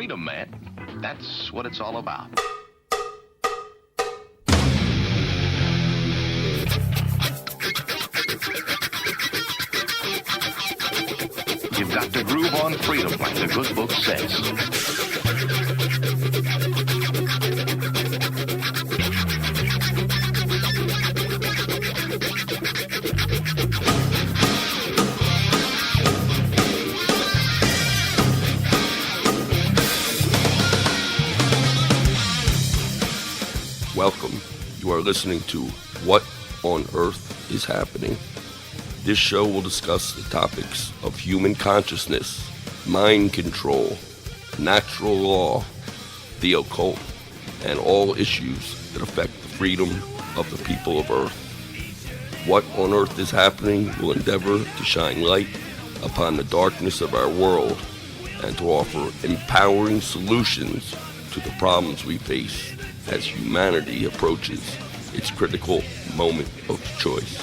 freedom, man. That's what it's all about. You've got to groove on freedom, like the good book says. Welcome. You are listening to What on Earth is Happening. This show will discuss the topics of human consciousness, mind control, natural law, the occult, and all issues that affect the freedom of the people of Earth. What on Earth is Happening will endeavor to shine light upon the darkness of our world and to offer empowering solutions to the problems we face as humanity approaches its critical moment of choice.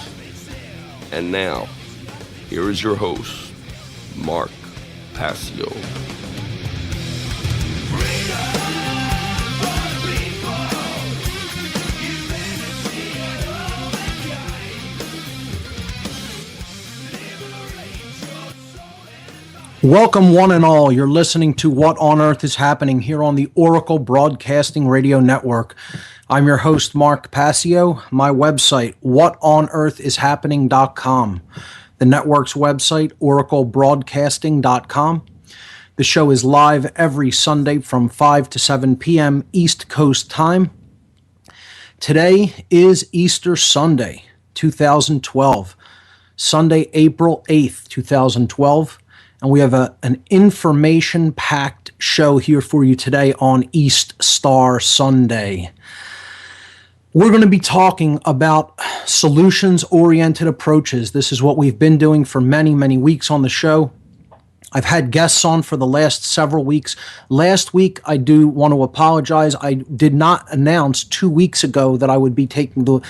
And now, here is your host, Mark Passio. Welcome one and all. You're listening to What on Earth is Happening here on the Oracle Broadcasting Radio Network. I'm your host, Mark Passio. My website, whatonearthishappening.com. The network's website, oraclebroadcasting.com. The show is live every Sunday from 5 to 7 p.m. East Coast time. Today is Easter Sunday, 2012. Sunday, April 8th, 2012. And we have an information-packed show here for you today on East Star Sunday. We're going to be talking about solutions-oriented approaches. This is what we've been doing for many, many weeks on the show. I've had guests on for the last several weeks. Last week, I do want to apologize. I did not announce 2 weeks ago that I would be taking the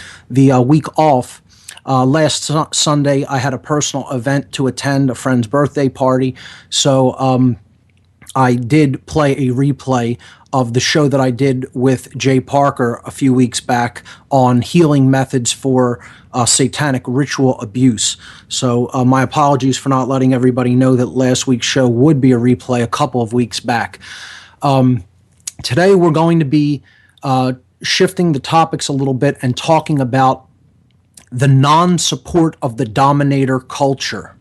week off. Last Sunday, I had a personal event to attend, a friend's birthday party. So I did play a replay of the show that I did with Jay Parker a few weeks back on healing methods for satanic ritual abuse. So my apologies for not letting everybody know that last week's show would be a replay a couple of weeks back. Today we're going to be shifting the topics a little bit and talking about the non-support of the dominator culture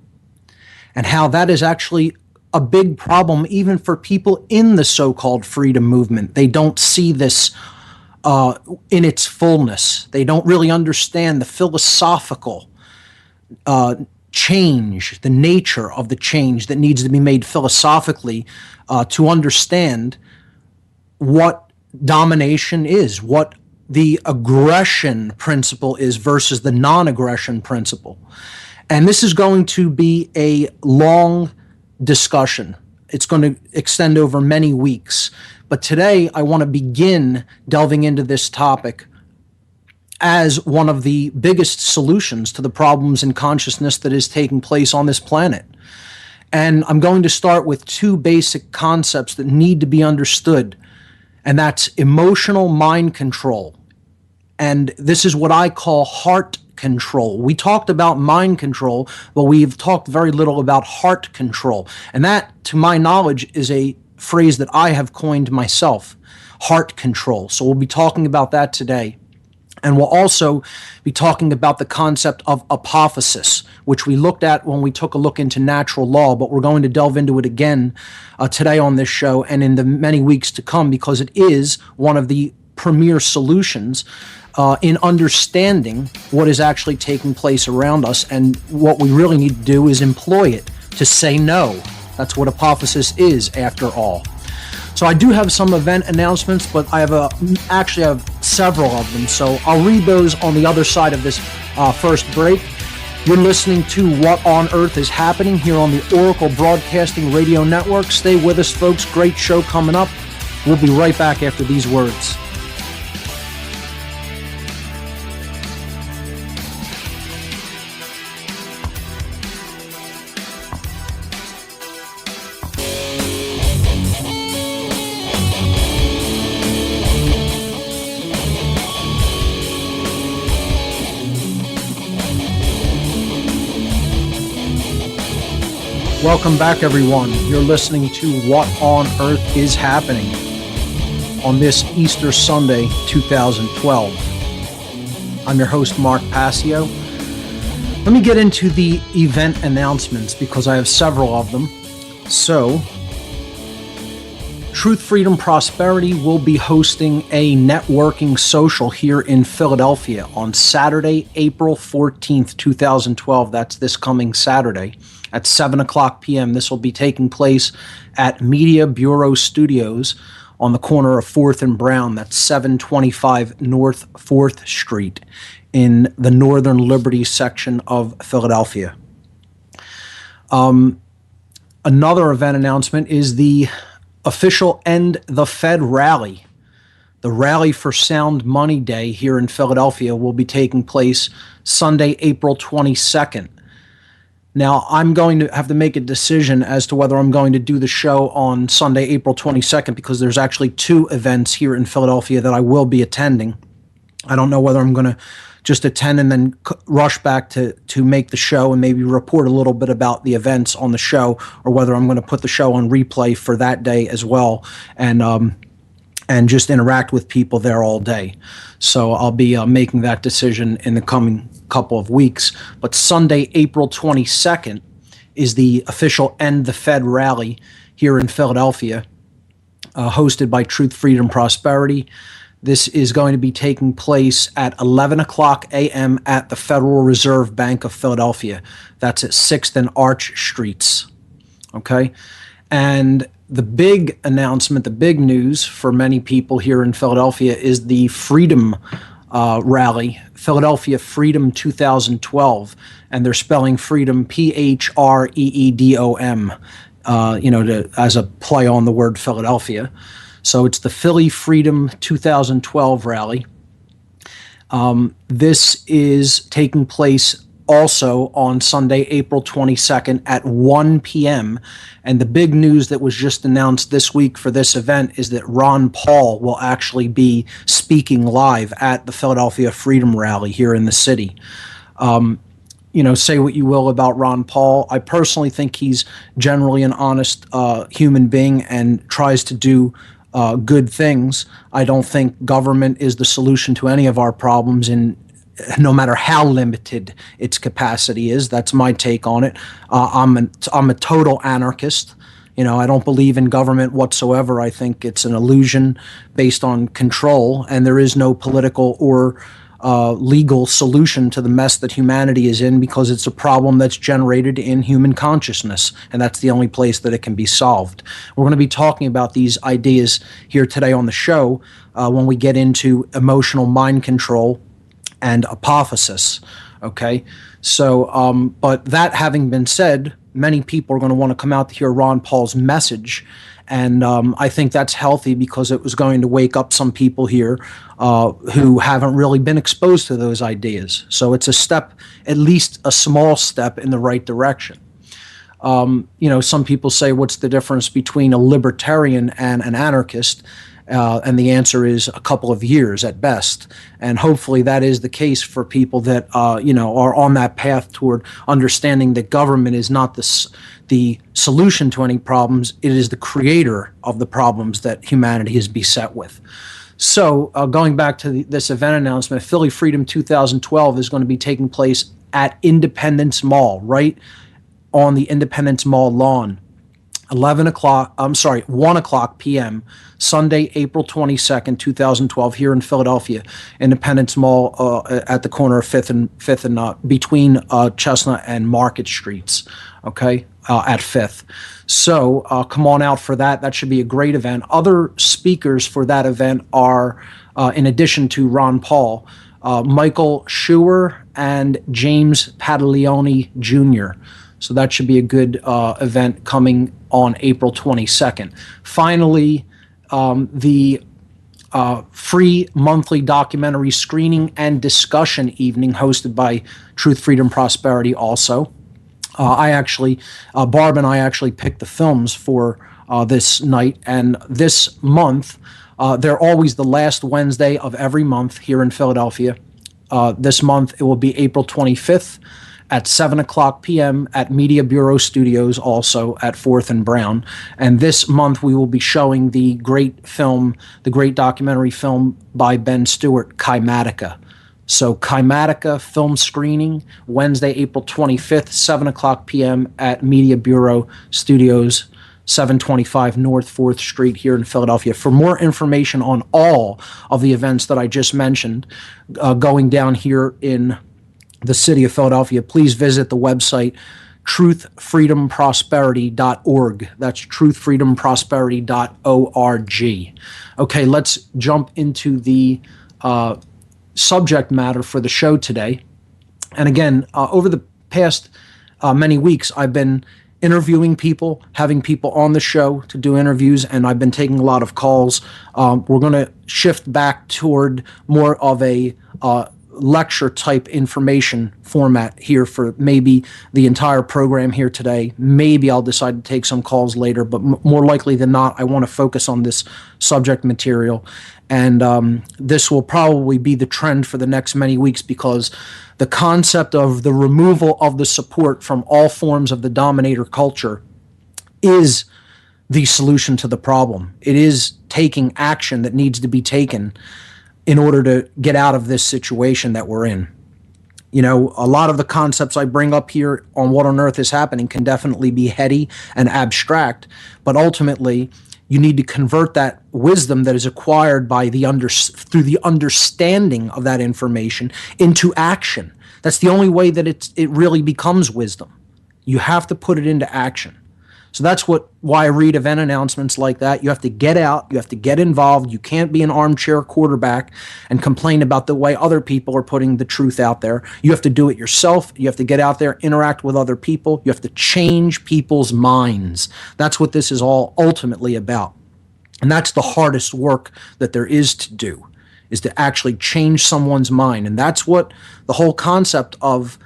and how that is actually a big problem even for people in the so-called freedom movement. They don't see this in its fullness. They don't really understand the philosophical change, the nature of the change that needs to be made philosophically to understand what domination is, what the aggression principle is versus the non-aggression principle. And this is going to be a long discussion. It's going to extend over many weeks. But today I want to begin delving into this topic as one of the biggest solutions to the problems in consciousness that is taking place on this planet. And I'm going to start with two basic concepts that need to be understood, and that's emotional mind control. And this is what I call heart control. We talked about mind control, but we've talked very little about heart control. And that, to my knowledge, is a phrase that I have coined myself, heart control. So we'll be talking about that today. And we'll also be talking about the concept of apophysis, which we looked at when we took a look into natural law, but we're going to delve into it again today on this show and in the many weeks to come, because it is one of the premier solutions in understanding what is actually taking place around us. And what we really need to do is employ it to say no. That's what apophysis is, after all. So I do have some event announcements, but I have actually have several of them. So I'll read those on the other side of this first break. You're listening to What on Earth is Happening here on the Oracle Broadcasting Radio Network. Stay with us, folks. Great show coming up. We'll be right back after these words. Welcome back, everyone. You're listening to What on Earth is Happening on this Easter Sunday, 2012. I'm your host, Mark Passio. Let me get into the event announcements because I have several of them. So, Truth, Freedom, Prosperity will be hosting a networking social here in Philadelphia on Saturday, April 14th, 2012. That's this coming Saturday at 7 o'clock p.m. This will be taking place at Media Bureau Studios on the corner of 4th and Brown. That's 725 North 4th Street in the Northern Liberty section of Philadelphia. Another event announcement is the official End the Fed rally. The Rally for Sound Money Day here in Philadelphia will be taking place Sunday, April 22nd. Now, I'm going to have to make a decision as to whether I'm going to do the show on Sunday, April 22nd, because there's actually two events here in Philadelphia that I will be attending. I don't know whether I'm going to just attend and then rush back to make the show and maybe report a little bit about the events on the show, or whether I'm going to put the show on replay for that day as well, and just interact with people there all day. So I'll be making that decision in the coming couple of weeks. But Sunday, April 22nd is the official End the Fed rally here in Philadelphia, hosted by Truth, Freedom, Prosperity. This is going to be taking place at 11 o'clock a.m. at the Federal Reserve Bank of Philadelphia. That's at 6th and Arch Streets. Okay? And the big announcement, the big news for many people here in Philadelphia is the Freedom Rally, Philadelphia Freedom 2012. And they're spelling freedom P-H-R-E-E-D-O-M, as a play on the word Philadelphia. So it's the Philly Freedom 2012 rally. This is taking place also on Sunday, April 22nd at 1 p.m. And the big news that was just announced this week for this event is that Ron Paul will actually be speaking live at the Philadelphia Freedom Rally here in the city. Say what you will about Ron Paul. I personally think he's generally an honest human being and tries to do good things. I don't think government is the solution to any of our problems, no matter how limited its capacity is. That's my take on it. I'm a total anarchist. I don't believe in government whatsoever. I think it's an illusion based on control, and there is no political or legal solution to the mess that humanity is in, because it's a problem that's generated in human consciousness, and that's the only place that it can be solved. We're going to be talking about these ideas here today on the show when we get into emotional mind control and apophysis. Okay, so but that having been said, many people are going to want to come out to hear Ron Paul's message. And I think that's healthy, because it was going to wake up some people here who haven't really been exposed to those ideas. So it's a step, at least a small step in the right direction. Some people say, what's the difference between a libertarian and an anarchist? And the answer is a couple of years at best. And hopefully that is the case for people that, are on that path toward understanding that government is not the solution to any problems. It is the creator of the problems that humanity is beset with. So going back to this event announcement, Philly Freedom 2012 is going to be taking place at Independence Mall, right on the Independence Mall lawn. 1 o'clock p.m., Sunday, April 22nd, 2012, here in Philadelphia, Independence Mall at the corner of 5th and between Chestnut and Market Streets, okay, at 5th. So come on out for that. That should be a great event. Other speakers for that event are, in addition to Ron Paul, Michael Schuer and James Padiglione Jr., so that should be a good event coming on April 22nd. Finally, the free monthly documentary screening and discussion evening hosted by Truth, Freedom, Prosperity also. Barb and I actually picked the films for this night, and this month, they're always the last Wednesday of every month here in Philadelphia. This month, it will be April 25th, at 7 o'clock p.m. at Media Bureau Studios, also at 4th and Brown. And this month we will be showing the great documentary film by Ben Stewart, Kymatica. So Kymatica film screening, Wednesday, April 25th, 7 o'clock p.m. at Media Bureau Studios, 725 North 4th Street here in Philadelphia. For more information on all of the events that I just mentioned going down here in the city of Philadelphia, please visit the website truthfreedomprosperity.org. That's truthfreedomprosperity.org. Okay, let's jump into the subject matter for the show today. And again, over the past many weeks, I've been interviewing people, having people on the show to do interviews, and I've been taking a lot of calls. We're going to shift back toward more of a lecture type information format here for maybe the entire program here today. Maybe I'll decide to take some calls later, but more likely than not, I want to focus on this subject material. And this will probably be the trend for the next many weeks, because the concept of the removal of the support from all forms of the dominator culture is the solution to the problem. It is taking action that needs to be taken in order to get out of this situation that we're in. You know, a lot of the concepts I bring up here on What on Earth is Happening can definitely be heady and abstract, but ultimately you need to convert that wisdom that is acquired by through the understanding of that information into action. That's the only way that it really becomes wisdom. You have to put it into action. So that's why I read event announcements like that. You have to get out. You have to get involved. You can't be an armchair quarterback and complain about the way other people are putting the truth out there. You have to do it yourself. You have to get out there, interact with other people. You have to change people's minds. That's what this is all ultimately about. And that's the hardest work that there is to do, is to actually change someone's mind. And that's what the whole concept of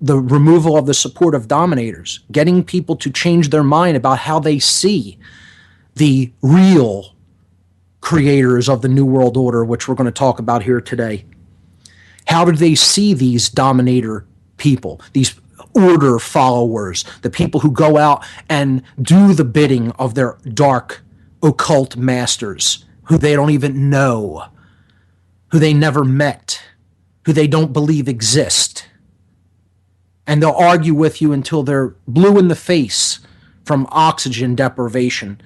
the removal of the support of dominators, getting people to change their mind about how they see the real creators of the New World Order, which we're going to talk about here today. How do they see these dominator people, these order followers, the people who go out and do the bidding of their dark occult masters, who they don't even know, who they never met, who they don't believe exist? And they'll argue with you until they're blue in the face from oxygen deprivation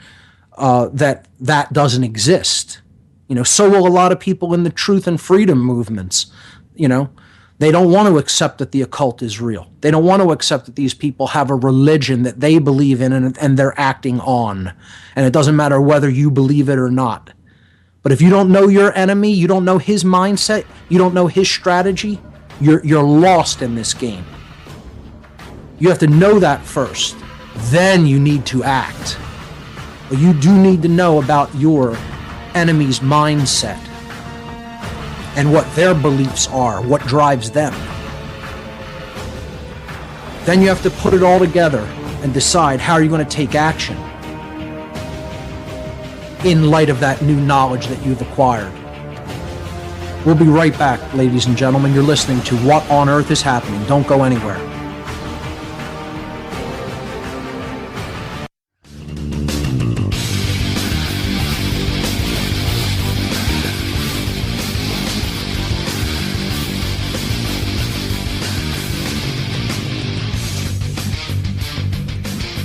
that doesn't exist. You know, so will a lot of people in the truth and freedom movements. You know, they don't want to accept that the occult is real. They don't want to accept that these people have a religion that they believe in and they're acting on. And it doesn't matter whether you believe it or not. But if you don't know your enemy, you don't know his mindset, you don't know his strategy, you're lost in this game. You have to know that first. Then you need to act. But you do need to know about your enemy's mindset and what their beliefs are, what drives them. Then you have to put it all together and decide how you're going to take action in light of that new knowledge that you've acquired. We'll be right back, ladies and gentlemen. You're listening to What on Earth is Happening. Don't go anywhere.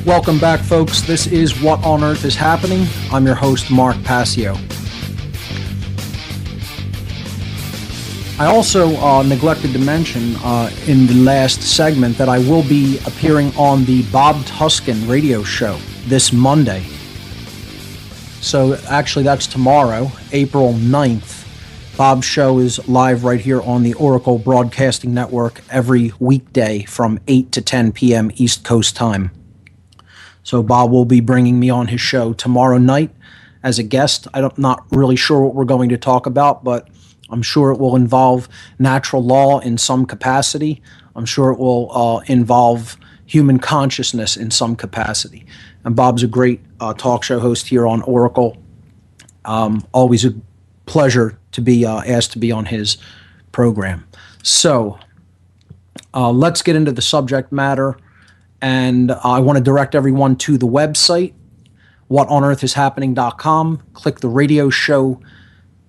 Welcome back, folks. This is What on Earth is Happening. I'm your host, Mark Passio. I also neglected to mention in the last segment that I will be appearing on the Bob Tuskin radio show this Monday. So actually that's tomorrow, April 9th. Bob's show is live right here on the Oracle Broadcasting Network every weekday from 8 to 10 p.m. East Coast time. So Bob will be bringing me on his show tomorrow night as a guest. I'm not really sure what we're going to talk about, but I'm sure it will involve natural law in some capacity. I'm sure it will involve human consciousness in some capacity. And Bob's a great talk show host here on Oracle. Always a pleasure to be asked to be on his program. So Let's get into the subject matter. And I want to direct everyone to the website, whatonearthishappening.com. Click the radio show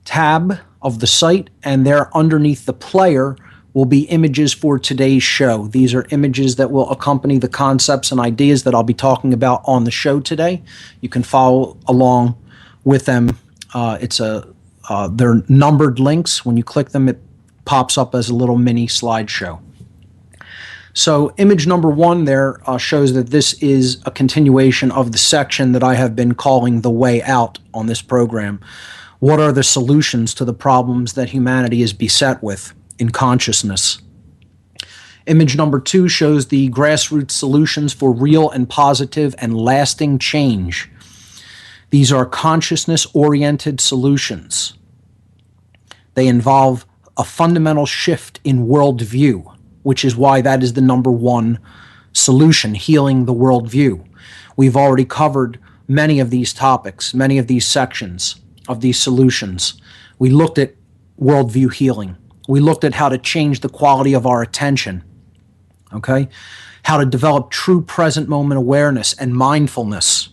tab of the site, and there underneath the player will be images for today's show. These are images that will accompany the concepts and ideas that I'll be talking about on the show today. You can follow along with them. They're numbered links. When you click them, it pops up as a little mini slideshow. So image number 1 there shows that this is a continuation of the section that I have been calling the way out on this program. What are the solutions to the problems that humanity is beset with in consciousness? Image number 2 shows the grassroots solutions for real and positive and lasting change. These are consciousness-oriented solutions. They involve a fundamental shift in worldview, which is why that is the number 1 solution, healing the worldview. We've already covered many of these topics, many of these sections of these solutions. We looked at worldview healing. We looked at how to change the quality of our attention, okay? How to develop true present moment awareness and mindfulness.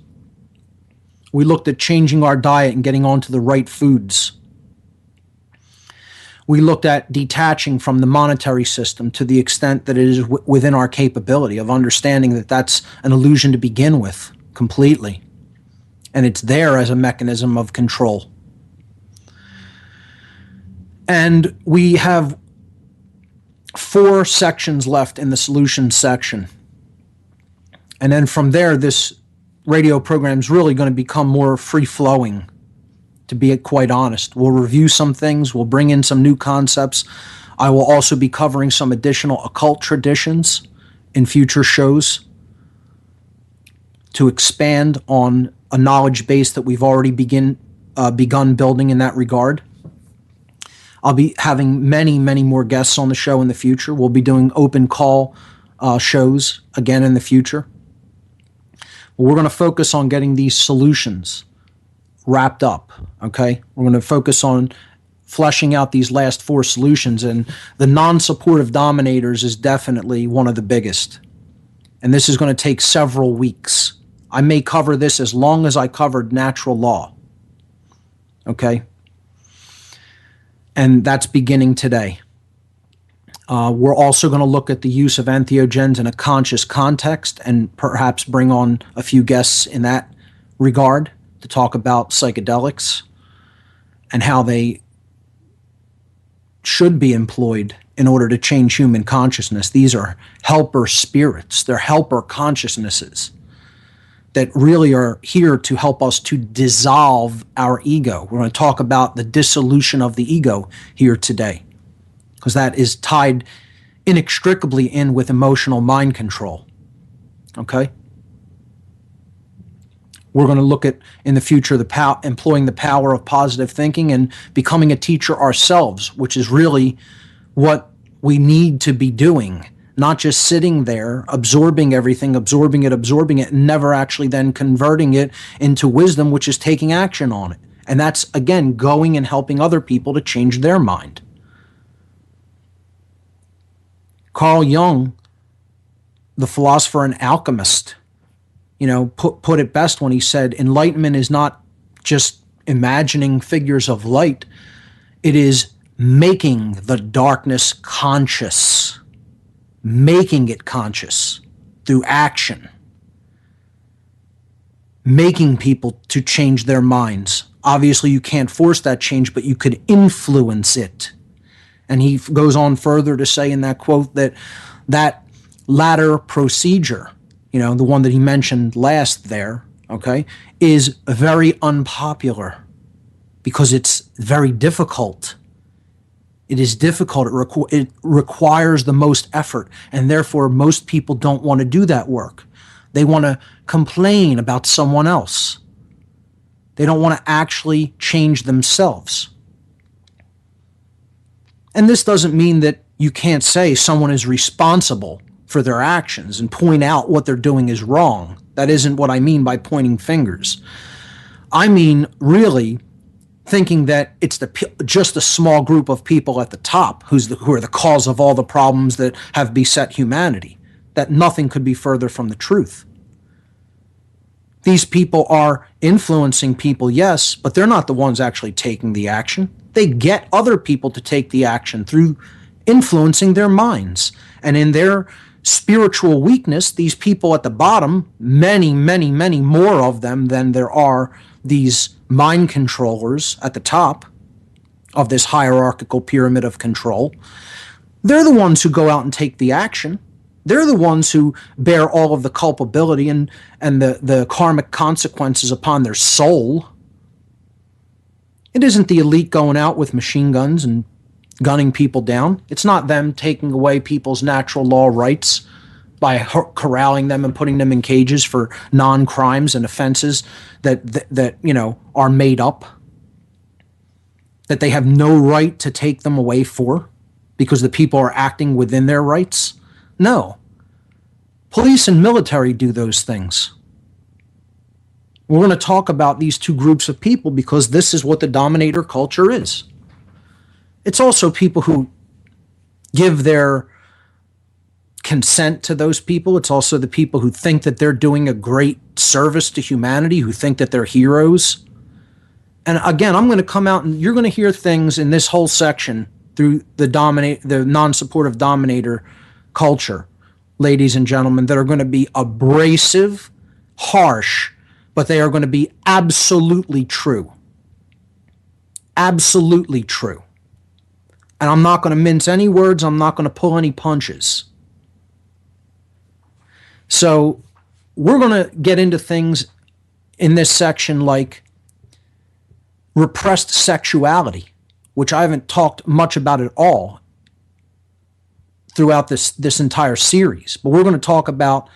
We looked at changing our diet and getting onto the right foods. We looked at detaching from the monetary system to the extent that it is within our capability of understanding that that's an illusion to begin with completely. And it's there as a mechanism of control. And we have 4 sections left in the solutions section. And then from there, this radio program is really going to become more free-flowing, to be quite honest. We'll review some things. We'll bring in some new concepts. I will also be covering some additional occult traditions in future shows to expand on a knowledge base that we've already begun building in that regard. I'll be having many, many more guests on the show in the future. We'll be doing open call shows again in the future. But we're going to focus on getting these solutions wrapped up, okay? We're going to focus on fleshing out these last 4 solutions, and the non-supportive dominators is definitely one of the biggest. And this is going to take several weeks. I may cover this as long as I covered natural law, okay? And that's beginning today. We're also going to look at the use of entheogens in a conscious context and perhaps bring on a few guests in that regard to talk about psychedelics and how they should be employed in order to change human consciousness. These are helper spirits. They're helper consciousnesses that really are here to help us to dissolve our ego. We're going to talk about the dissolution of the ego here today, because that is tied inextricably in with emotional mind control, okay? We're going to look at, in the future, employing the power of positive thinking and becoming a teacher ourselves, which is really what we need to be doing, not just sitting there, absorbing everything, absorbing it, and never actually then converting it into wisdom, which is taking action on it. And that's, again, going and helping other people to change their mind. Carl Jung, the philosopher and alchemist, put it best when he said, enlightenment is not just imagining figures of light, it is making the darkness conscious, making it conscious through action, making people to change their minds. Obviously, you can't force that change, but you could influence it. And he goes on further to say in that quote that latter procedure, the one that he mentioned last there, okay, is very unpopular because it's very difficult. It is difficult. It requires the most effort, and therefore most people don't want to do that work. They want to complain about someone else. They don't want to actually change themselves. And this doesn't mean that you can't say someone is responsible for their actions and point out what they're doing is wrong. That isn't what I mean by pointing fingers. I mean, really, thinking that it's just a small group of people at the top who are the cause of all the problems that have beset humanity. That nothing could be further from the truth. These people are influencing people, yes, but they're not the ones actually taking the action. They get other people to take the action through influencing their minds. And in their spiritual weakness, these people at the bottom, many, many, many more of them than there are these mind controllers at the top of this hierarchical pyramid of control, they're the ones who go out and take the action. They're the ones who bear all of the culpability and the karmic consequences upon their soul. It isn't the elite going out with machine guns and gunning people down. It's not them taking away people's natural law rights by corralling them and putting them in cages for non-crimes and offenses that are made up, that they have no right to take them away for because the people are acting within their rights. No. Police and military do those things. We're going to talk about these two groups of people because this is what the dominator culture is. It's also people who give their consent to those people. It's also the people who think that they're doing a great service to humanity, who think that they're heroes. And again, I'm going to come out and you're going to hear things in this whole section through the non-supportive dominator culture, ladies and gentlemen, that are going to be abrasive, harsh, but they are going to be absolutely true. Absolutely true. And I'm not going to mince any words. I'm not going to pull any punches. So we're going to get into things in this section like repressed sexuality, which I haven't talked much about at all throughout this entire series. But we're going to talk about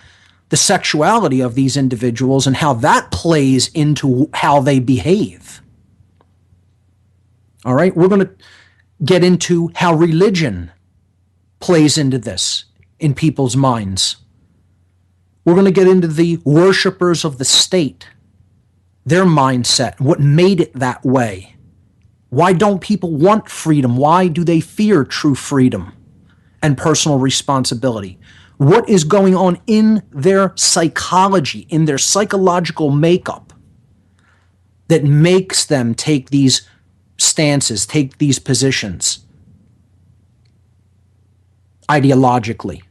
the sexuality of these individuals and how that plays into how they behave. All right? We're going to get into how religion plays into this in people's minds. We're going to get into the worshipers of the state, their mindset, what made it that way. Why don't people want freedom? Why do they fear true freedom and personal responsibility? What is going on in their psychology, in their psychological makeup that makes them take these stances, take these positions ideologically?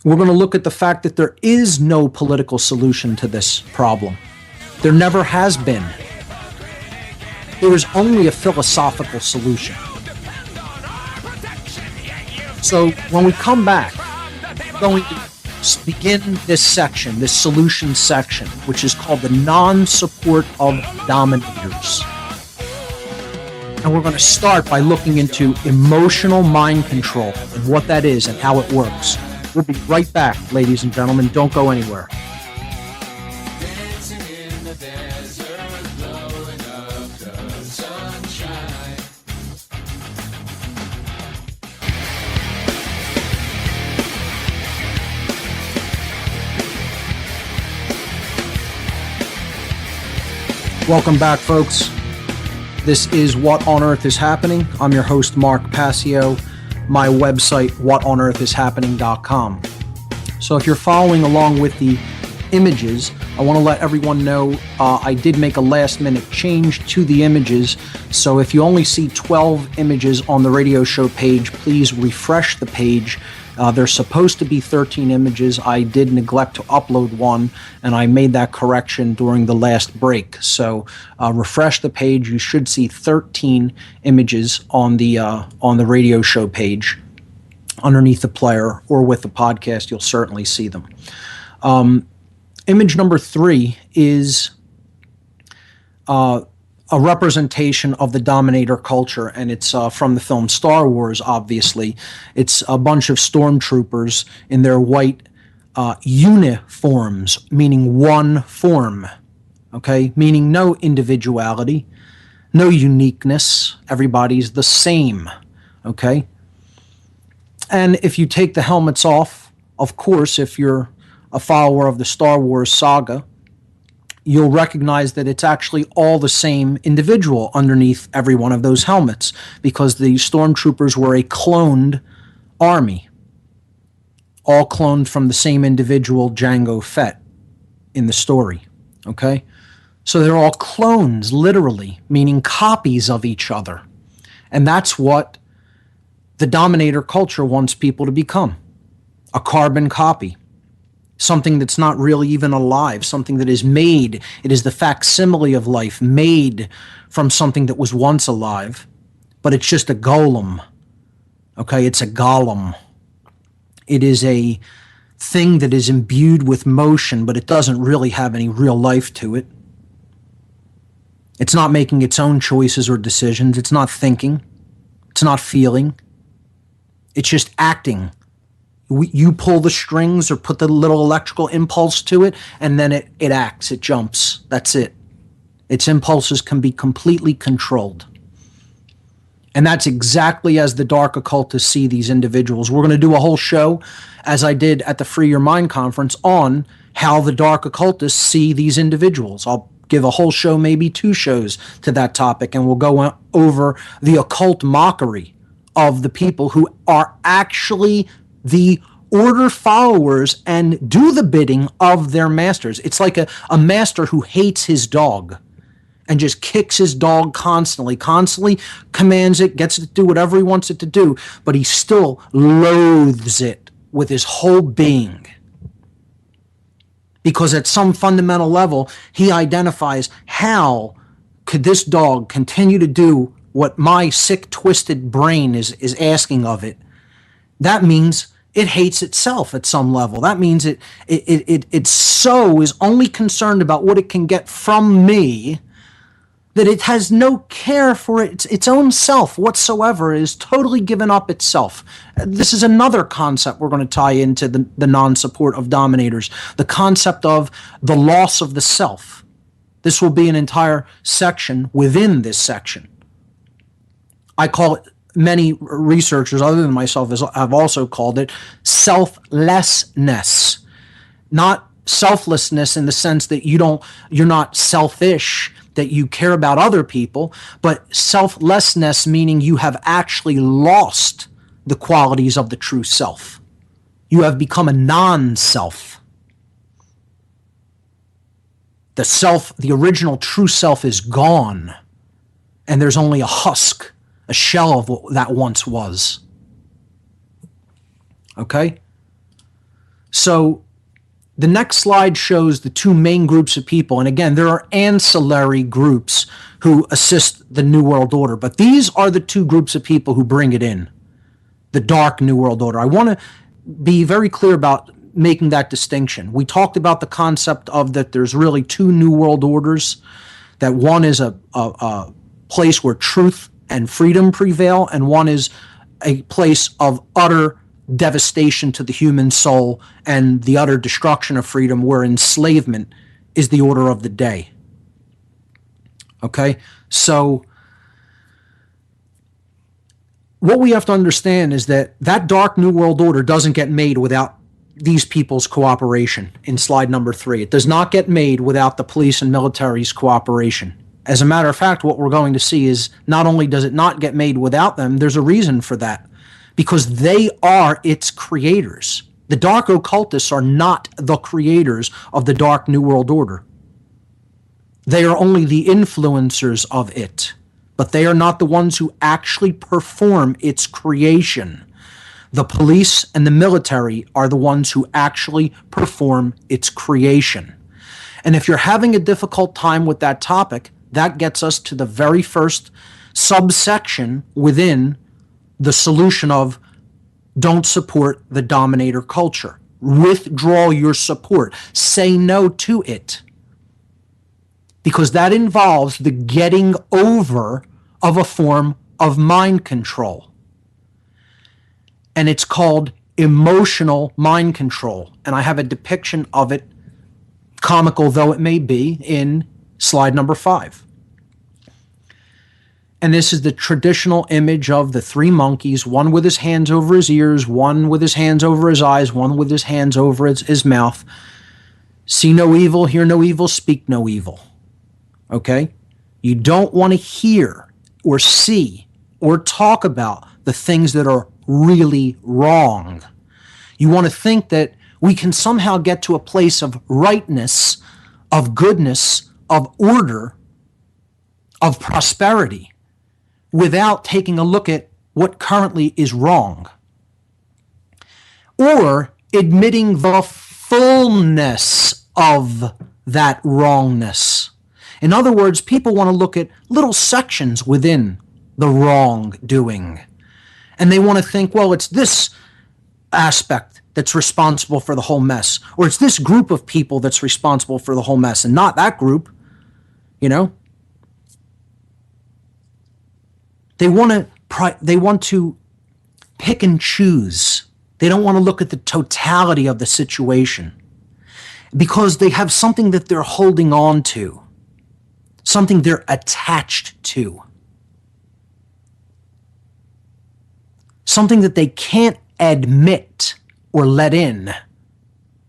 We're going to look at the fact that there is no political solution to this problem. There never has been. There is only a philosophical solution. So when we come back, we're going to begin this section, this solution section, which is called the non-support of dominators. And we're going to start by looking into emotional mind control and what that is and how it works. We'll be right back, ladies and gentlemen. Don't go anywhere. Welcome back, folks. This is What on Earth is Happening. I'm your host, Mark Passio. My website, whatonearthishappening.com. So if you're following along with the images, I want to let everyone know I did make a last-minute change to the images. So if you only see 12 images on the radio show page, please refresh the page. There's supposed to be 13 images. I did neglect to upload one, and I made that correction during the last break. So refresh the page. You should see 13 images on the radio show page underneath the player, or with the podcast, you'll certainly see them. Image number 3 is a representation of the dominator culture, and it's from the film Star Wars, obviously. It's a bunch of stormtroopers in their white uniforms, meaning one form, okay? Meaning no individuality, no uniqueness. Everybody's the same, okay? And if you take the helmets off, of course, if you're a follower of the Star Wars saga, you'll recognize that it's actually all the same individual underneath every one of those helmets, because the stormtroopers were a cloned army, all cloned from the same individual, Jango Fett, in the story. Okay? So they're all clones, literally, meaning copies of each other. And that's what the dominator culture wants people to become, a carbon copy. Something that's not really even alive, something that is made. It is the facsimile of life, made from something that was once alive, but it's just a golem. Okay, it's a golem. It is a thing that is imbued with motion, but it doesn't really have any real life to it. It's not making its own choices or decisions. It's not thinking. It's not feeling. It's just acting. You pull the strings or put the little electrical impulse to it, and then it acts, it jumps. That's it. Its impulses can be completely controlled. And that's exactly as the dark occultists see these individuals. We're going to do a whole show, as I did at the Free Your Mind conference, on how the dark occultists see these individuals. I'll give a whole show, maybe 2 shows to that topic, and we'll go over the occult mockery of the people who are actually the order followers and do the bidding of their masters. It's like a master who hates his dog and just kicks his dog constantly commands it, gets it to do whatever he wants it to do, but he still loathes it with his whole being. Because at some fundamental level, he identifies, how could this dog continue to do what my sick, twisted brain is asking of it? That means it hates itself at some level. That means it is only concerned about what it can get from me, that it has no care for its own self whatsoever. It is totally given up itself. This is another concept we're going to tie into the non-support of dominators, the concept of the loss of the self. This will be an entire section within this section. I call it, many researchers other than myself have also called it, selflessness. Not selflessness in the sense that you're not selfish, that you care about other people, but selflessness meaning you have actually lost the qualities of the true self. You have become a non-self. The original true self is gone, and there's only a husk, a shell of what that once was. Okay? So the next slide shows the 2 main groups of people. And again, there are ancillary groups who assist the New World Order, but these are the 2 groups of people who bring it in. The dark New World Order. I want to be very clear about making that distinction. We talked about the concept of that there's really 2 New World Orders, that one is a place where truth and freedom prevail, and one is a place of utter devastation to the human soul and the utter destruction of freedom, where enslavement is the order of the day. Okay? So what we have to understand is that dark New World Order doesn't get made without these people's cooperation in slide number 3. It does not get made without the police and military's cooperation. As a matter of fact, what we're going to see is not only does it not get made without them, there's a reason for that. Because they are its creators. The dark occultists are not the creators of the dark New World Order. They are only the influencers of it. But they are not the ones who actually perform its creation. The police and the military are the ones who actually perform its creation. And if you're having a difficult time with that topic, that gets us to the very first subsection within the solution of don't support the dominator culture. Withdraw your support. Say no to it. Because that involves the getting over of a form of mind control. And it's called emotional mind control. And I have a depiction of it, comical though it may be, in slide number 5. And this is the traditional image of the 3 monkeys, one with his hands over his ears, one with his hands over his eyes, one with his hands over his mouth. See no evil, hear no evil, speak no evil. Okay? You don't want to hear or see or talk about the things that are really wrong. You want to think that we can somehow get to a place of rightness, of goodness, of order, of prosperity, without taking a look at what currently is wrong, or admitting the fullness of that wrongness. In other words, people want to look at little sections within the wrongdoing, and they want to think, well, it's this aspect that's responsible for the whole mess, or it's this group of people that's responsible for the whole mess, and not that group. You know, they want to pick and choose. They don't want to look at the totality of the situation because they have something that they're holding on to, something they're attached to, something that they can't admit or let in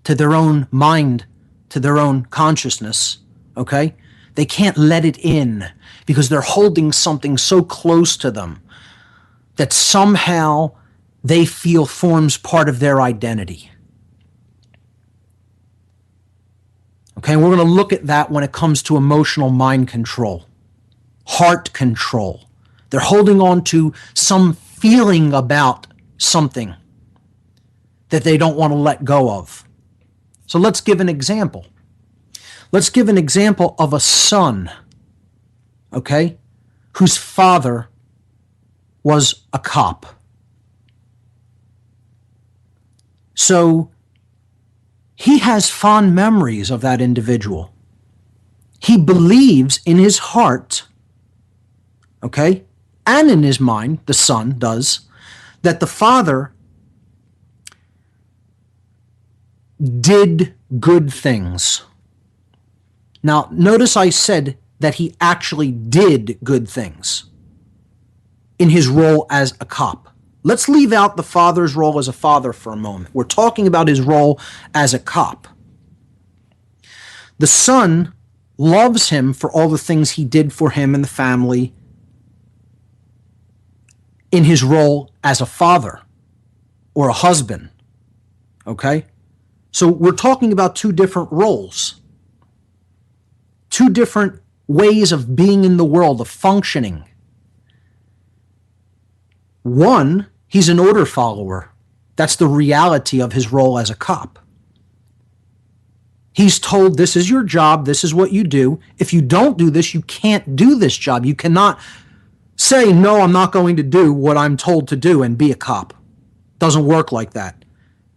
to their own mind, to their own consciousness, okay? They can't let it in because they're holding something so close to them that somehow they feel forms part of their identity. Okay, we're going to look at that when it comes to emotional mind control, heart control. They're holding on to some feeling about something that they don't want to let go of. So let's give an example. Let's give an example of a son, okay, whose father was a cop. So he has fond memories of that individual. He believes in his heart, okay, and in his mind, the son does, that the father did good things. Now, notice I said that he actually did good things in his role as a cop. Let's leave out the father's role as a father for a moment. We're talking about his role as a cop. The son loves him for all the things he did for him and the family in his role as a father or a husband, okay? So we're talking about two different roles, two different ways of being in the world, of functioning. One, he's an order follower. That's the reality of his role as a cop. He's told, this is your job, this is what you do. If you don't do this, you can't do this job. You cannot say, no, I'm not going to do what I'm told to do and be a cop. Doesn't work like that.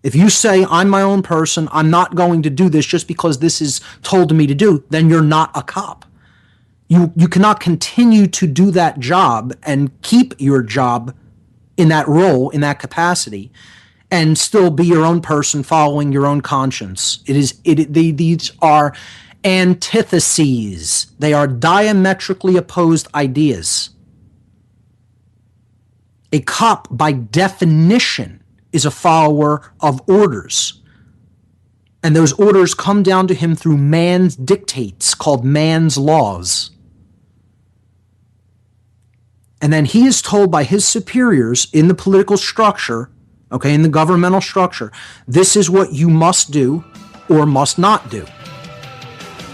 If you say, I'm my own person, I'm not going to do this just because this is told to me to do, then you're not a cop. You cannot continue to do that job and keep your job in that role, in that capacity, and still be your own person following your own conscience. These are antitheses. They are diametrically opposed ideas. A cop, by definition, is a follower of orders. And those orders come down to him through man's dictates, called man's laws. And then he is told by his superiors in the political structure, okay, in the governmental structure, this is what you must do or must not do.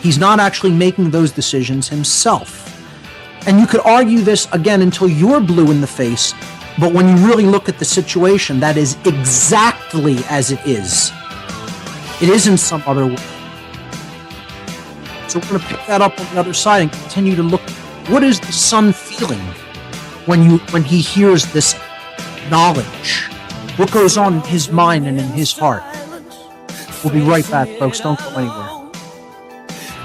He's not actually making those decisions himself. And you could argue this again until you're blue in the face, but when you really look at the situation, that is exactly as it is. It isn't some other way. So we're going to pick that up on the other side and continue to look. What is the son feeling when he hears this knowledge? What goes on in his mind and in his heart? We'll be right back, folks. Don't go anywhere.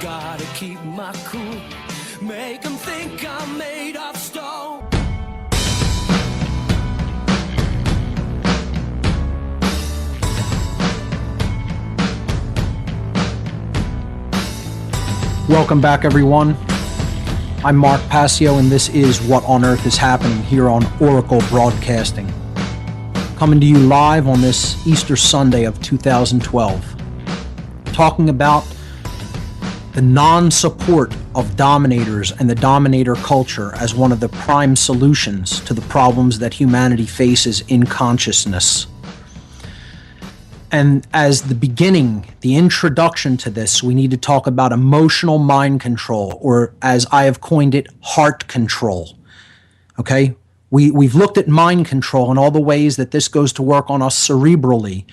Gotta keep my cool. Make them think I'm made of stone. Welcome back, everyone. I'm Mark Passio, and this is What on Earth is Happening here on Oracle Broadcasting. Coming to you live on this Easter Sunday of 2012. talking about the non-support of dominators and the dominator culture as one of the prime solutions to the problems that humanity faces in consciousness. And as the beginning, the introduction to this, we need to talk about emotional mind control, or as I have coined it, heart control. Okay? We've looked at mind control and all the ways that this goes to work on us cerebrally,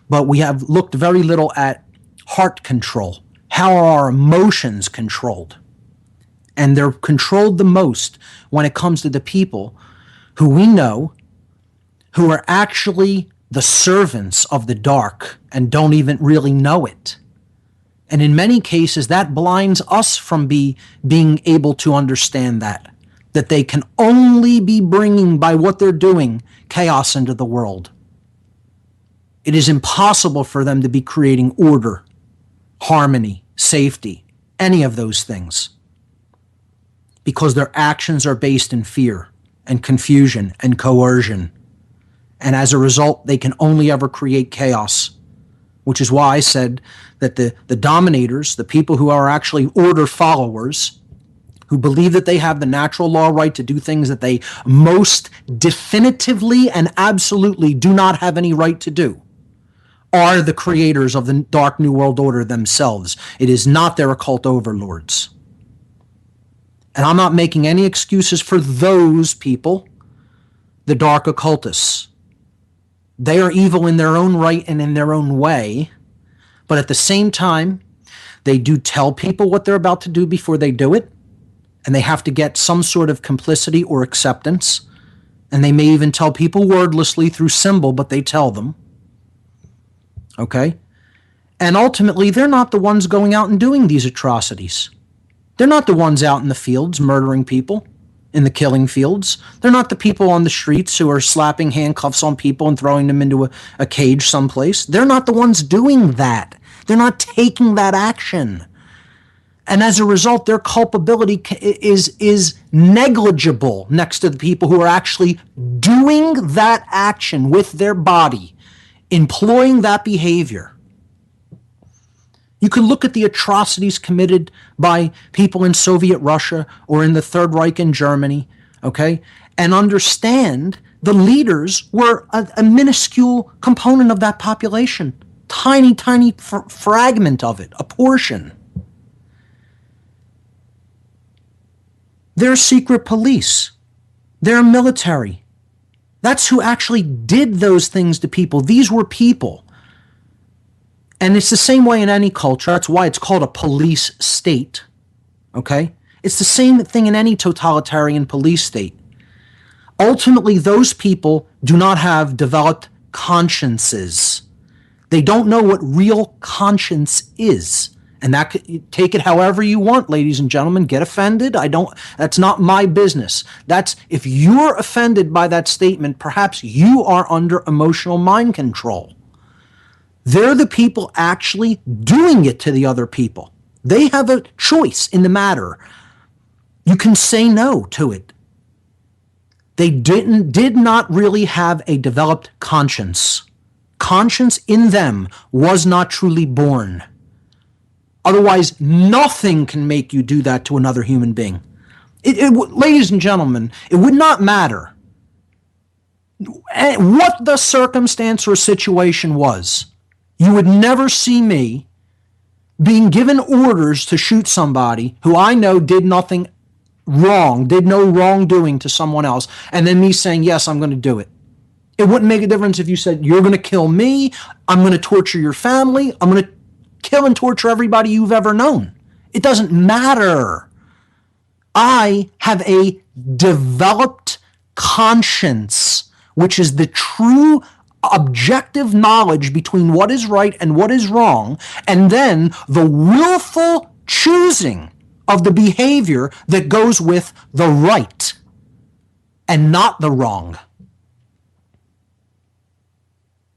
but we have looked very little at heart control. How are our emotions controlled? And they're controlled the most when it comes to the people who we know who are actually the servants of the dark and don't even really know it. And in many cases, that blinds us from being able to understand that they can only be bringing, by what they're doing, chaos into the world. It is impossible for them to be creating order, harmony, safety, any of those things, because their actions are based in fear and confusion and coercion. And as a result, they can only ever create chaos, which is why I said that the dominators, the people who are actually order followers, who believe that they have the natural law right to do things that they most definitively and absolutely do not have any right to do, are the creators of the Dark New World Order themselves. It is not their occult overlords. And I'm not making any excuses for those people, the dark occultists. They are evil in their own right and in their own way, but at the same time, they do tell people what they're about to do before they do it, and they have to get some sort of complicity or acceptance, and they may even tell people wordlessly through symbol, but they tell them. Okay? And ultimately, they're not the ones going out and doing these atrocities. They're not the ones out in the fields murdering people, in the killing fields. They're not the people on the streets who are slapping handcuffs on people and throwing them into a cage someplace. They're not the ones doing that. They're not taking that action. And as a result, their culpability is negligible next to the people who are actually doing that action with their body, employing that behavior. You can look at the atrocities committed by people in Soviet Russia or in the Third Reich in Germany, okay, and understand the leaders were a minuscule component of that population, tiny, tiny fragment of it, a portion. They're secret police. They're military. That's who actually did those things to people. These were people. And it's the same way in any culture. That's why it's called a police state. Okay? It's the same thing in any totalitarian police state. Ultimately, those people do not have developed consciences. They don't know what real conscience is. And that could, take it however you want, ladies and gentlemen. Get offended. That's not my business. If you're offended by that statement, perhaps you are under emotional mind control. They're the people actually doing it to the other people. They have a choice in the matter. You can say no to it. They did not really have a developed conscience. Conscience in them was not truly born. Otherwise, nothing can make you do that to another human being. Ladies and gentlemen, it would not matter what the circumstance or situation was. You would never see me being given orders to shoot somebody who I know did nothing wrong, did no wrongdoing to someone else, and then me saying, yes, I'm going to do it. It wouldn't make a difference if you said, you're going to kill me, I'm going to torture your family, I'm going to kill and torture everybody you've ever known. It doesn't matter. I have a developed conscience, which is the true objective knowledge between what is right and what is wrong, and then the willful choosing of the behavior that goes with the right and not the wrong.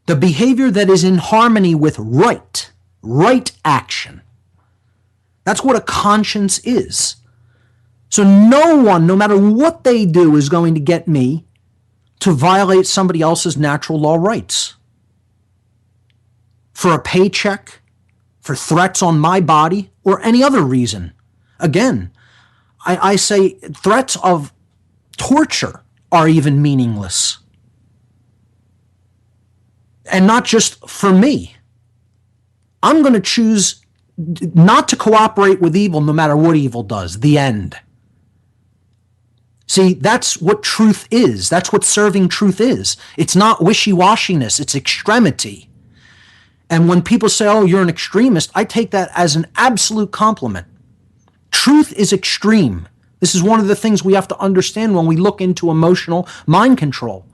The behavior that is in harmony with right action. That's what a conscience is. So no one, no matter what they do, is going to get me to violate somebody else's natural law rights. For a paycheck, for threats on my body or any other reason. Again, I say threats of torture are even meaningless. And not just for me. I'm going to choose not to cooperate with evil no matter what evil does. The end. See, that's what truth is. That's what serving truth is. It's not wishy-washiness. It's extremity. And when people say, oh, you're an extremist, I take that as an absolute compliment. Truth is extreme. This is one of the things we have to understand when we look into emotional mind control.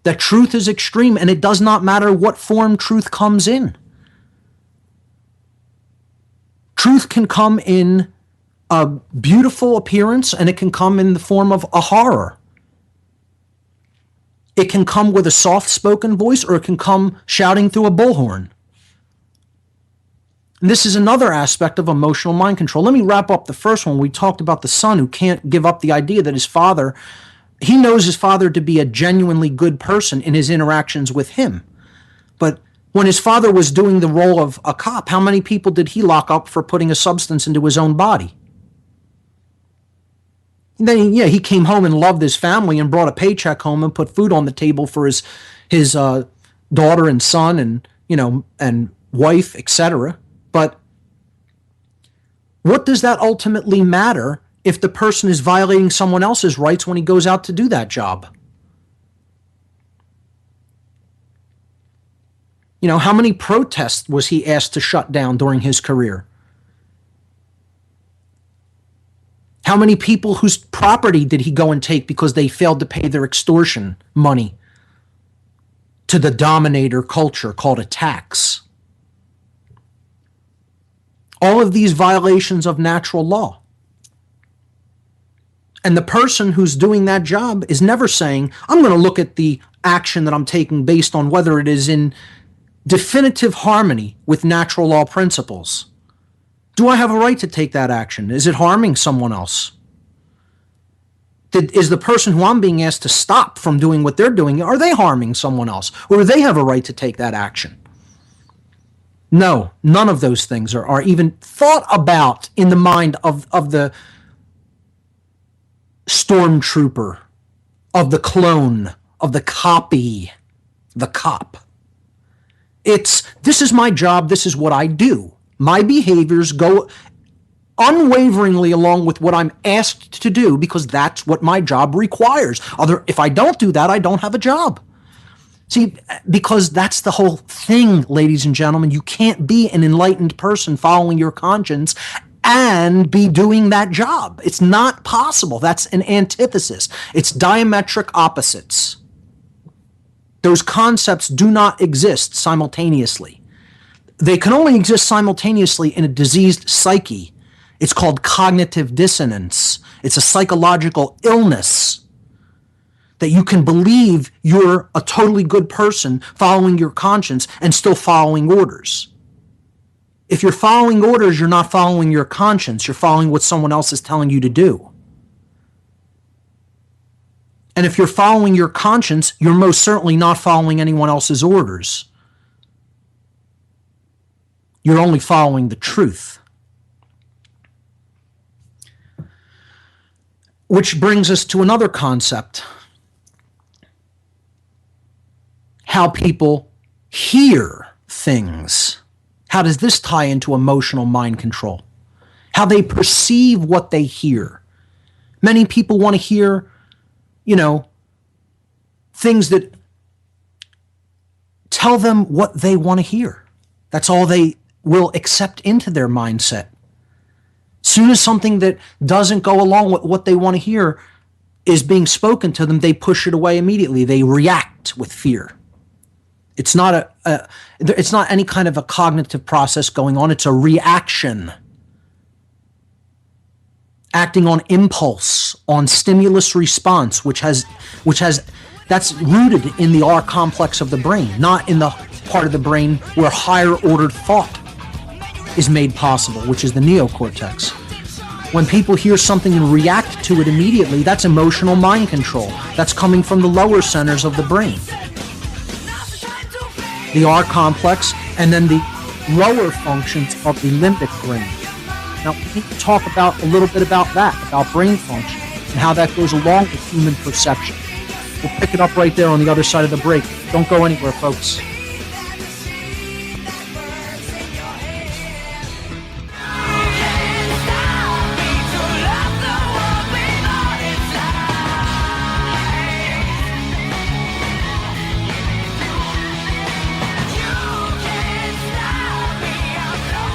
That truth is extreme, and it does not matter what form truth comes in. Truth can come in a beautiful appearance, and it can come in the form of a horror. It can come with a soft-spoken voice, or it can come shouting through a bullhorn. And this is another aspect of emotional mind control. Let me wrap up the first one. We talked about the son who can't give up the idea that his father, he knows his father to be a genuinely good person in his interactions with him. But when his father was doing the role of a cop, how many people did he lock up for putting a substance into his own body? And then, he came home and loved his family and brought a paycheck home and put food on the table for his daughter and son and, and wife, etc. But what does that ultimately matter if the person is violating someone else's rights when he goes out to do that job? How many protests was he asked to shut down during his career? How many people whose property did he go and take because they failed to pay their extortion money to the dominator culture called a tax? All of these violations of natural law. And the person who's doing that job is never saying, I'm going to look at the action that I'm taking based on whether it is in definitive harmony with natural law principles. Do I have a right to take that action? Is it harming someone else? Is the person who I'm being asked to stop from doing what they're doing, are they harming someone else? Or do they have a right to take that action? No, none of those things are even thought about in the mind of the stormtrooper, of the clone, of the copy, the cop. This is my job, this is what I do. My behaviors go unwaveringly along with what I'm asked to do because that's what my job requires. If I don't do that, I don't have a job. See, because that's the whole thing, ladies and gentlemen. You can't be an enlightened person following your conscience and be doing that job. It's not possible. That's an antithesis. It's diametric opposites. Those concepts do not exist simultaneously. They can only exist simultaneously in a diseased psyche. It's called cognitive dissonance. It's a psychological illness that you can believe you're a totally good person following your conscience and still following orders. If you're following orders, you're not following your conscience. You're following what someone else is telling you to do. And if you're following your conscience, you're most certainly not following anyone else's orders. You're only following the truth. Which brings us to another concept. How people hear things. How does this tie into emotional mind control? How they perceive what they hear. Many people want to hear, things that tell them what they want to hear. That's all they will accept into their mindset. Soon as something that doesn't go along with what they want to hear is being spoken to them, they push it away immediately. They react with fear. It's not it's not any kind of a cognitive process going on. It's a reaction. Acting on impulse, on stimulus response, which has that's rooted in the R complex of the brain, not in the part of the brain where higher ordered thought is made possible, which is the neocortex. When people hear something and react to it immediately, that's emotional mind control. That's coming from the lower centers of the brain. The R complex and then the lower functions of the limbic brain. Now, we need to talk about a little bit about that, about brain function, and how that goes along with human perception. We'll pick it up right there on the other side of the break. Don't go anywhere, folks.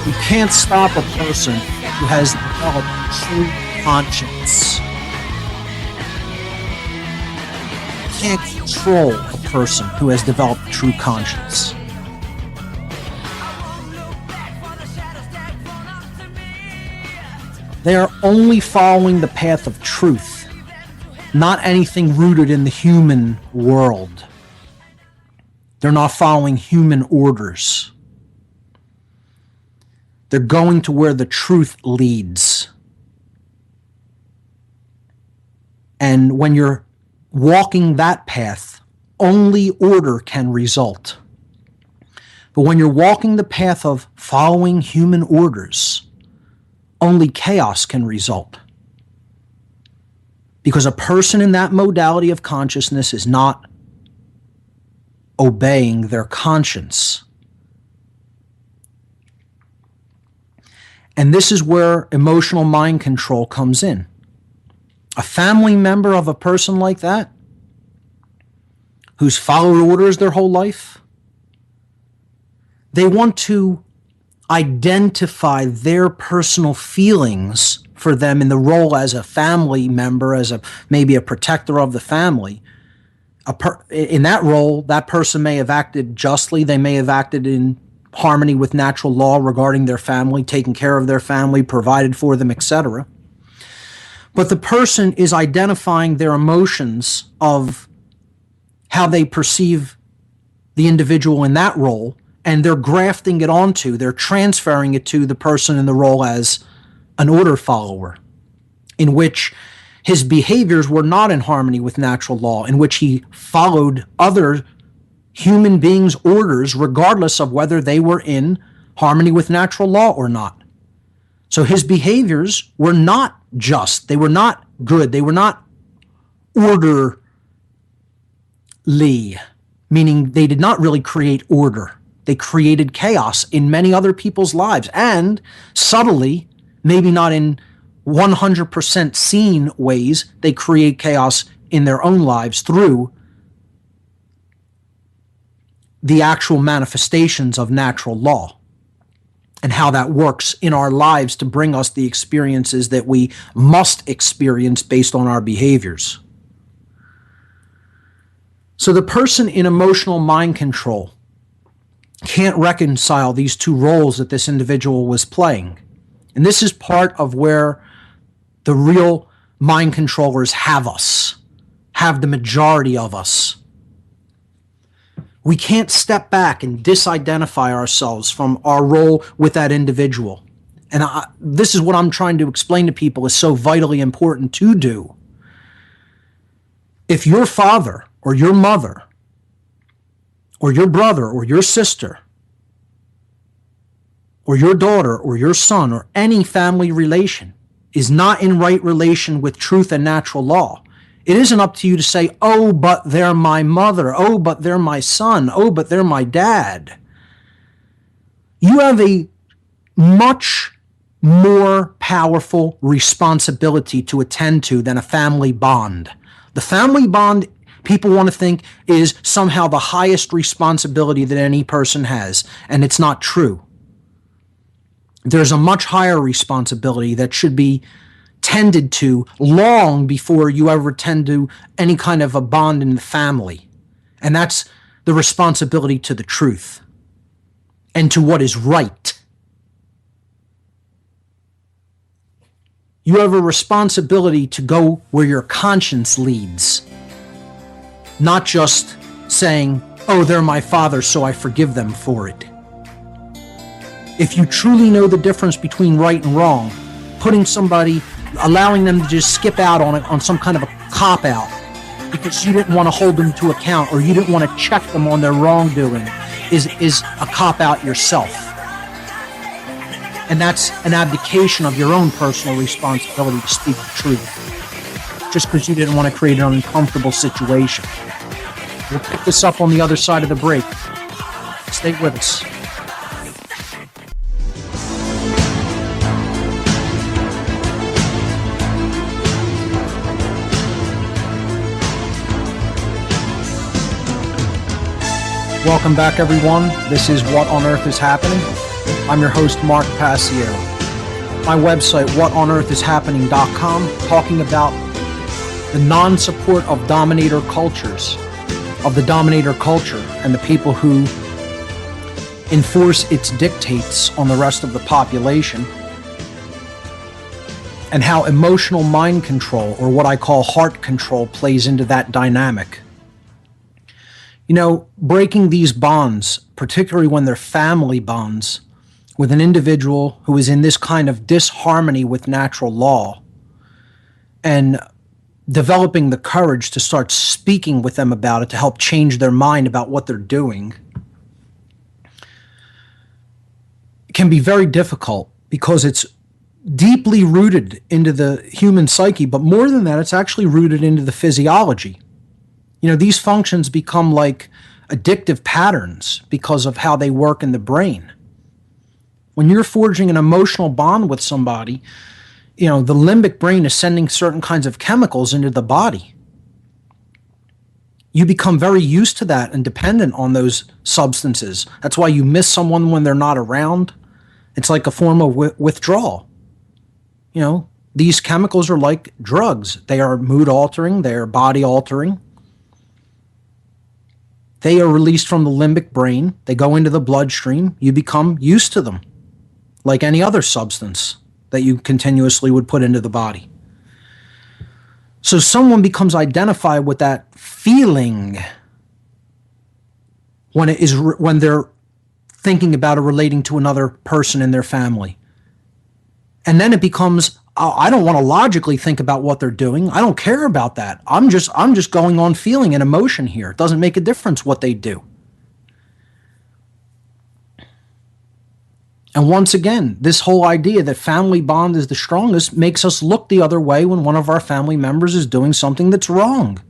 You can't stop a person who has developed true conscience. You can't control a person who has developed true conscience. They are only following the path of truth, not anything rooted in the human world. They're not following human orders. They're going to where the truth leads. And when you're walking that path, only order can result. But when you're walking the path of following human orders, only chaos can result. Because a person in that modality of consciousness is not obeying their conscience. And this is where emotional mind control comes in. A family member of a person like that, who's followed orders their whole life, they want to identify their personal feelings for them in the role as a family member, as maybe a protector of the family. In that role, that person may have acted justly, they may have acted in harmony with natural law regarding their family, taking care of their family, provided for them, etc. But the person is identifying their emotions of how they perceive the individual in that role, and they're grafting it onto, they're transferring it to the person in the role as an order follower, in which his behaviors were not in harmony with natural law, in which he followed other human beings' orders regardless of whether they were in harmony with natural law or not. So his behaviors were not just, they were not good, they were not orderly, meaning they did not really create order. They created chaos in many other people's lives, and subtly, maybe not in 100% seen ways, they create chaos in their own lives through the actual manifestations of natural law and how that works in our lives to bring us the experiences that we must experience based on our behaviors. So the person in emotional mind control can't reconcile these two roles that this individual was playing. And this is part of where the real mind controllers have us, have the majority of us. We can't step back and disidentify ourselves from our role with that individual. And this is what I'm trying to explain to people is so vitally important to do. If your father or your mother or your brother or your sister or your daughter or your son or any family relation is not in right relation with truth and natural law, it isn't up to you to say, oh, but they're my mother. Oh, but they're my son. Oh, but they're my dad. You have a much more powerful responsibility to attend to than a family bond. The family bond, people want to think, is somehow the highest responsibility that any person has, and it's not true. There's a much higher responsibility that should be tended to long before you ever tend to any kind of a bond in the family. And that's the responsibility to the truth and to what is right. You have a responsibility to go where your conscience leads, not just saying, oh, they're my father, so I forgive them for it. If you truly know the difference between right and wrong, putting somebody, allowing them to just skip out on some kind of a cop-out because you didn't want to hold them to account or you didn't want to check them on their wrongdoing is a cop-out yourself. And that's an abdication of your own personal responsibility to speak the truth, just because you didn't want to create an uncomfortable situation. We'll pick this up on the other side of the break. Stay with us. Welcome back, everyone. This is What on Earth is Happening. I'm your host, Mark Passio. My website, whatonearthishappening.com, talking about the non-support of dominator cultures, of the dominator culture and the people who enforce its dictates on the rest of the population, and how emotional mind control, or what I call heart control, plays into that dynamic. You know, breaking these bonds, particularly when they're family bonds, with an individual who is in this kind of disharmony with natural law, and developing the courage to start speaking with them about it to help change their mind about what they're doing, can be very difficult because it's deeply rooted into the human psyche, but more than that, it's actually rooted into the physiology. You know, these functions become like addictive patterns because of how they work in the brain. When you're forging an emotional bond with somebody, you know, the limbic brain is sending certain kinds of chemicals into the body. You become very used to that and dependent on those substances. That's why you miss someone when they're not around. It's like a form of withdrawal. You know, these chemicals are like drugs. They are mood altering, they are body altering. They are released from the limbic brain. They go into the bloodstream. You become used to them, like any other substance that you continuously would put into the body. So someone becomes identified with that feeling when they're thinking about or relating to another person in their family. And then it becomes, I don't want to logically think about what they're doing. I don't care about that. I'm just going on feeling and emotion here. It doesn't make a difference what they do. And once again, this whole idea that family bond is the strongest makes us look the other way when one of our family members is doing something that's wrong,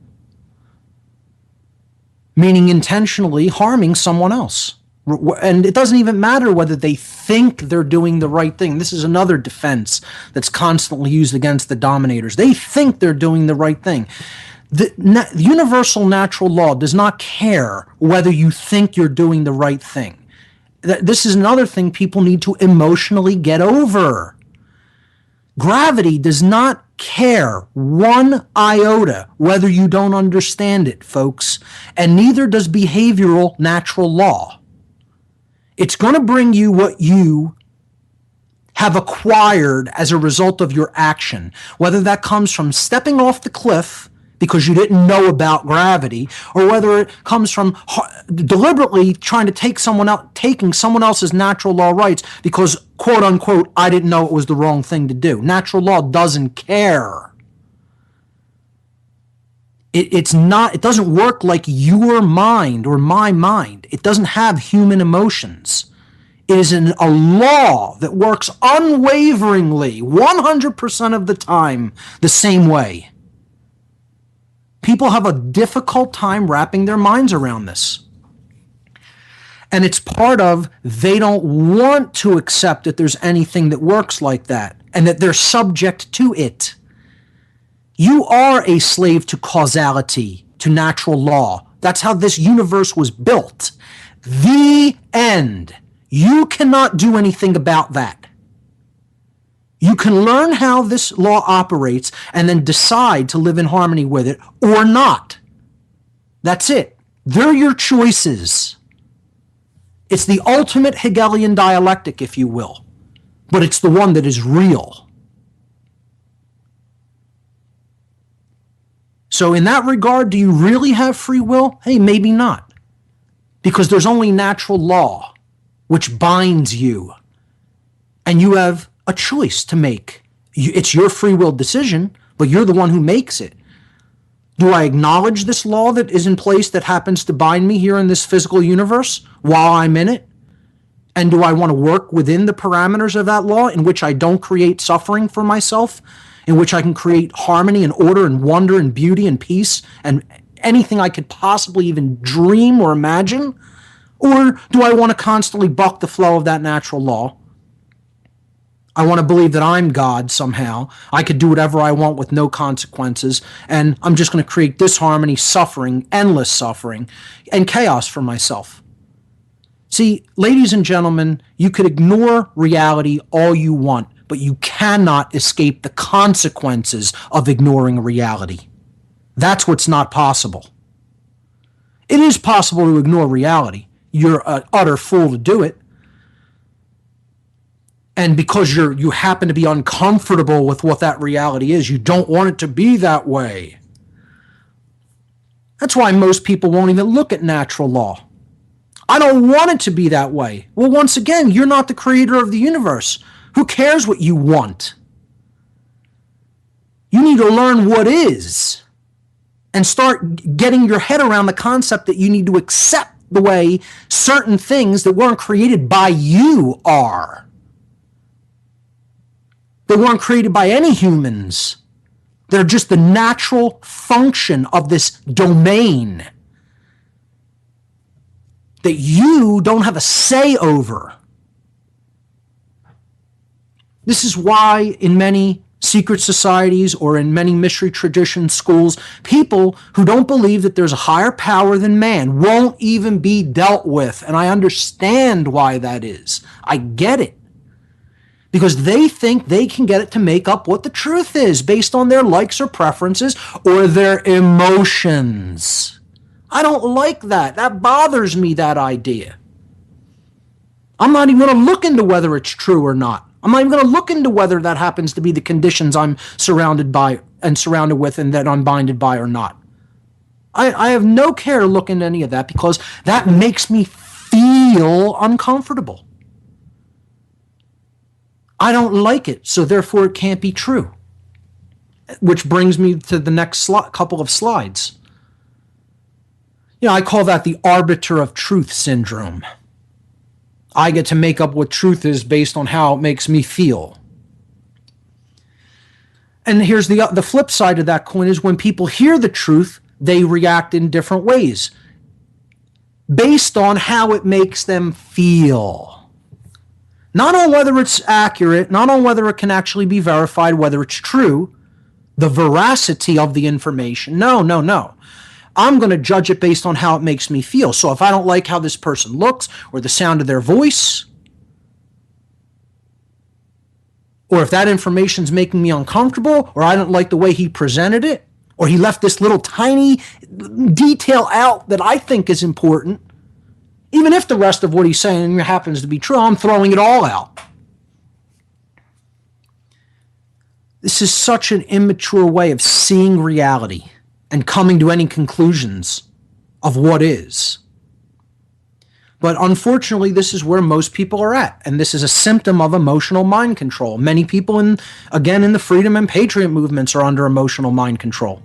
meaning intentionally harming someone else. And it doesn't even matter whether they think they're doing the right thing. This is another defense that's constantly used against the dominators. They think they're doing the right thing. The universal natural law does not care whether you think you're doing the right thing. This is another thing people need to emotionally get over. Gravity does not care one iota whether you don't understand it, folks, and neither does behavioral natural law. It's going to bring you what you have acquired as a result of your action, whether that comes from stepping off the cliff because you didn't know about gravity, or whether it comes from deliberately trying to taking someone else's natural law rights because, quote unquote, I didn't know it was the wrong thing to do. Natural law doesn't care. It doesn't work like your mind or my mind. It doesn't have human emotions. It is a law that works unwaveringly, 100% of the time, the same way. People have a difficult time wrapping their minds around this. And it's part of they don't want to accept that there's anything that works like that and that they're subject to it. You are a slave to causality, to natural law. That's how this universe was built. The end. You cannot do anything about that. You can learn how this law operates and then decide to live in harmony with it or not. That's it. They're your choices. It's the ultimate Hegelian dialectic, if you will, but it's the one that is real. So in that regard, do you really have free will? Hey, maybe not. Because there's only natural law, which binds you. And you have a choice to make. It's your free will decision, but you're the one who makes it. Do I acknowledge this law that is in place that happens to bind me here in this physical universe while I'm in it? And do I want to work within the parameters of that law in which I don't create suffering for myself, in which I can create harmony and order and wonder and beauty and peace and anything I could possibly even dream or imagine? Or do I want to constantly buck the flow of that natural law? I want to believe that I'm God somehow. I could do whatever I want with no consequences, and I'm just going to create disharmony, suffering, endless suffering, and chaos for myself. See, ladies and gentlemen, you could ignore reality all you want, but you cannot escape the consequences of ignoring reality. That's what's not possible. It is possible to ignore reality. You're an utter fool to do it. And because you happen to be uncomfortable with what that reality is, you don't want it to be that way. That's why most people won't even look at natural law. I don't want it to be that way. Well, once again, you're not the creator of the universe. Who cares what you want? You need to learn what is and start getting your head around the concept that you need to accept the way certain things that weren't created by you are. They weren't created by any humans. They're just the natural function of this domain that you don't have a say over. This is why in many secret societies or in many mystery tradition schools, people who don't believe that there's a higher power than man won't even be dealt with. And I understand why that is. I get it. Because they think they can get it to make up what the truth is based on their likes or preferences or their emotions. I don't like that. That bothers me, that idea. I'm not even going to look into whether it's true or not. I'm not even going to look into whether that happens to be the conditions I'm surrounded by and surrounded with and that I'm binded by or not. I have no care to look into any of that because that makes me feel uncomfortable. I don't like it, so therefore it can't be true. Which brings me to the next couple of slides. I call that the arbiter of truth syndrome. I get to make up what truth is based on how it makes me feel. And here's the flip side of that coin is when people hear the truth, they react in different ways based on how it makes them feel. Not on whether it's accurate, not on whether it can actually be verified, whether it's true, the veracity of the information. No. I'm going to judge it based on how it makes me feel. So if I don't like how this person looks or the sound of their voice, or if that information's making me uncomfortable, or I don't like the way he presented it, or he left this little tiny detail out that I think is important, even if the rest of what he's saying happens to be true, I'm throwing it all out. This is such an immature way of seeing reality and coming to any conclusions of what is. But unfortunately, this is where most people are at, and this is a symptom of emotional mind control. Many people, in the freedom and patriot movements are under emotional mind control.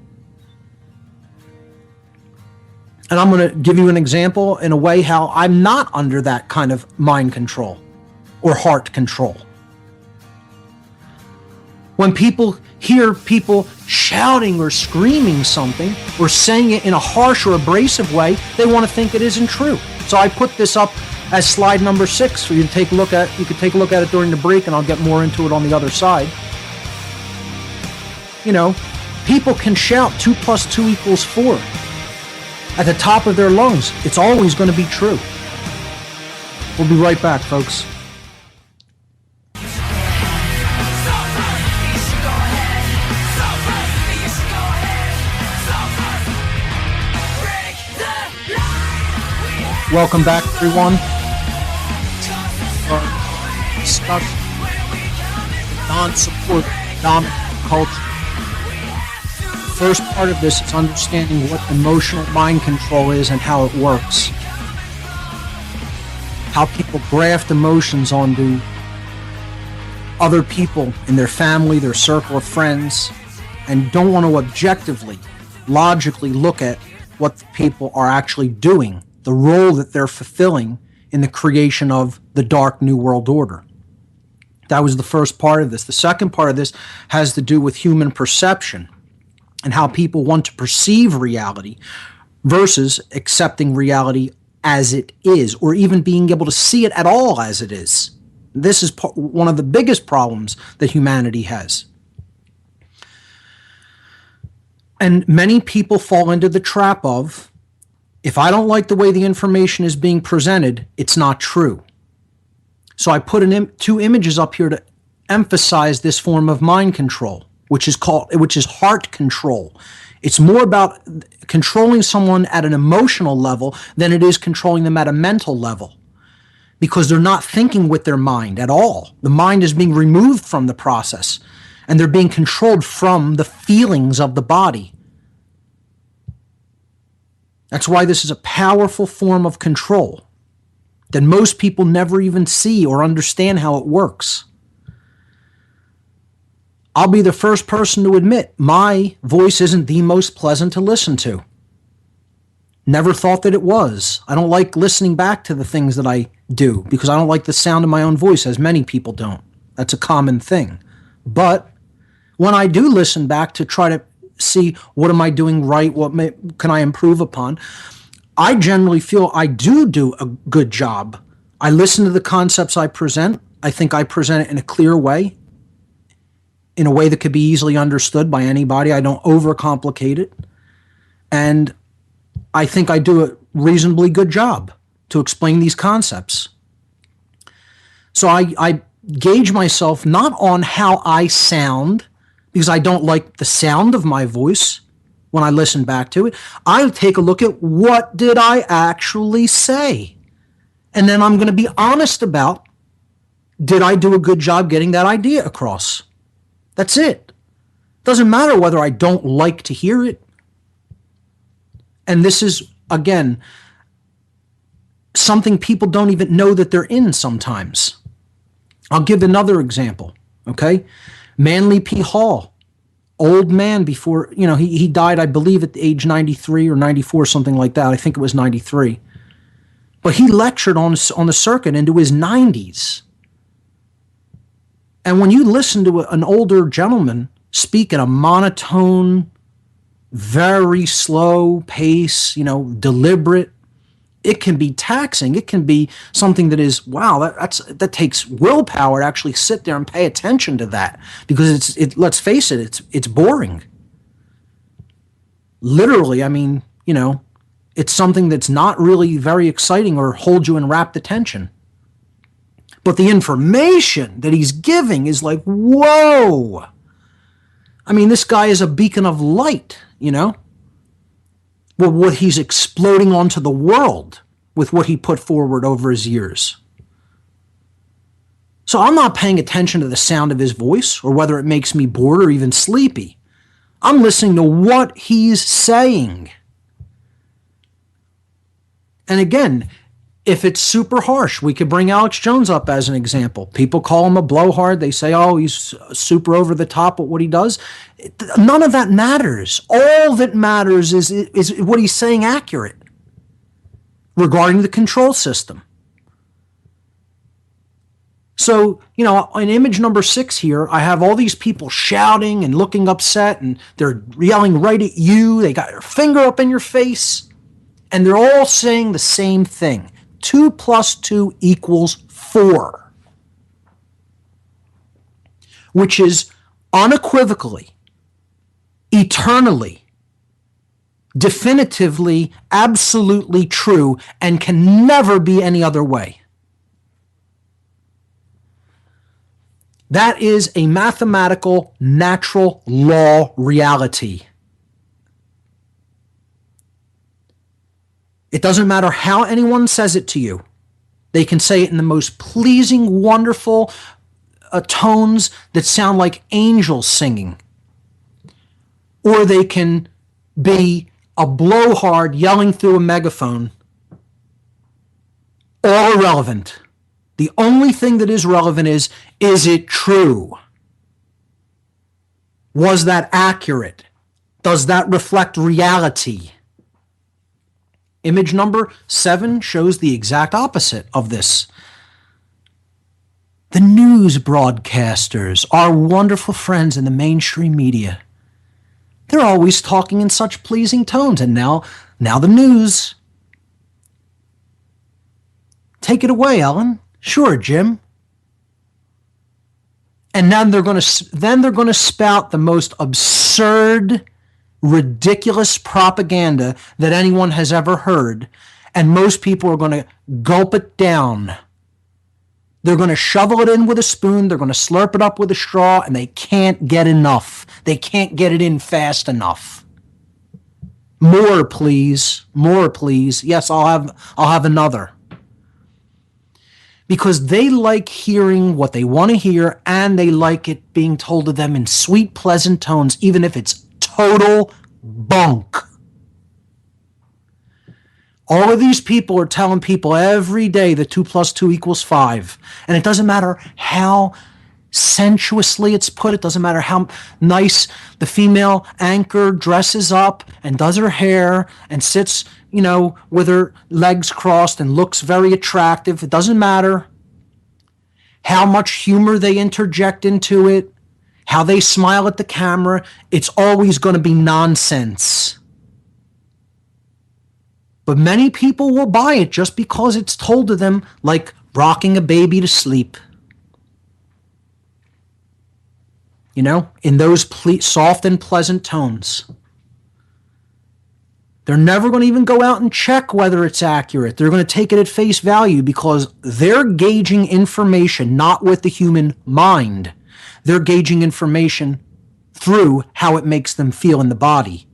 And I'm going to give you an example in a way how I'm not under that kind of mind control or heart control. When people hear people shouting or screaming something or saying it in a harsh or abrasive way, they want to think it isn't true. So I put this up as slide number 6 for you to take a look at. You could take a look at it during the break and I'll get more into it on the other side. People can shout 2 + 2 = 4. At the top of their lungs. It's always going to be true. We'll be right back, folks. Welcome back, everyone. Discuss non-support dominant culture. First part of this is understanding what emotional mind control is and how it works. How people graft emotions onto other people in their family, their circle of friends, and don't want to objectively, logically look at what the people are actually doing, the role that they're fulfilling in the creation of the Dark New World Order. That was the first part of this. The second part of this has to do with human perception and how people want to perceive reality versus accepting reality as it is, or even being able to see it at all as it is. This is one of the biggest problems that humanity has. And many people fall into the trap of, if I don't like the way the information is being presented, it's not true. So I put two images up here to emphasize this form of mind control, which is heart control. It's more about controlling someone at an emotional level than it is controlling them at a mental level, because they're not thinking with their mind at all. The mind is being removed from the process, and they're being controlled from the feelings of the body. That's why this is a powerful form of control that most people never even see or understand how it works. I'll be the first person to admit my voice isn't the most pleasant to listen to. Never thought that it was. I don't like listening back to the things that I do because I don't like the sound of my own voice, as many people don't. That's a common thing. But when I do listen back to try to see what am I doing right, can I improve upon, I generally feel I do a good job. I listen to the concepts I present. I think I present it in a clear way, in a way that could be easily understood by anybody. I don't overcomplicate it. And I think I do a reasonably good job to explain these concepts. So I gauge myself not on how I sound, because I don't like the sound of my voice when I listen back to it. I take a look at what did I actually say. And then I'm going to be honest about, did I do a good job getting that idea across? That's it. Doesn't matter whether I don't like to hear it. And this is, again, something people don't even know that they're in sometimes. I'll give another example, okay? Manly P. Hall, old man before, he died, I believe, at the age 93 or 94, something like that. I think it was 93. But he lectured on the circuit into his 90s. And when you listen to an older gentleman speak in a monotone, very slow pace, deliberate, it can be taxing. It can be something that is, wow, that takes willpower to actually sit there and pay attention to that, because let's face it, it's boring. Literally, it's something that's not really very exciting or holds you in rapt attention. But the information that he's giving is like, whoa. This guy is a beacon of light, Well, what he's exploding onto the world with what he put forward over his years. So I'm not paying attention to the sound of his voice or whether it makes me bored or even sleepy. I'm listening to what he's saying. And again, if it's super harsh, we could bring Alex Jones up as an example. People call him a blowhard. They say, oh, he's super over the top at what he does. None of that matters. All that matters is what he's saying accurate regarding the control system. So, in image number 6 here, I have all these people shouting and looking upset, and they're yelling right at you. They got their finger up in your face, and they're all saying the same thing. 2 + 2 = 4, which is unequivocally, eternally, definitively, absolutely true, and can never be any other way. That is a mathematical, natural law reality. It doesn't matter how anyone says it to you. They can say it in the most pleasing, wonderful tones that sound like angels singing. Or they can be a blowhard yelling through a megaphone. All irrelevant. The only thing that is relevant is it true? Was that accurate? Does that reflect reality? Image number 7 shows the exact opposite of this. the news broadcasters, our wonderful friends in the mainstream media, they're always talking in such pleasing tones. And now the news. Take it away, Ellen. Sure, Jim. And then they're going to spout the most absurd, ridiculous propaganda that anyone has ever heard, and most people are going to gulp it down. They're going to shovel it in with a spoon, they're going to slurp it up with a straw, and they can't get enough. They can't get it in fast enough. More, please. More, please. Yes, I'll have another. Because they like hearing what they want to hear, and they like it being told to them in sweet, pleasant tones, even if it's total bunk. All of these people are telling people every day that 2 + 2 = 5. And it doesn't matter how sensuously it's put. It doesn't matter how nice the female anchor dresses up and does her hair and sits, with her legs crossed and looks very attractive. It doesn't matter how much humor they interject into it, how they smile at the camera. It's always going to be nonsense. But many people will buy it just because it's told to them like rocking a baby to sleep. In those soft and pleasant tones. They're never going to even go out and check whether it's accurate. They're going to take it at face value because they're gauging information not with the human mind. They're gauging information through how it makes them feel in the body.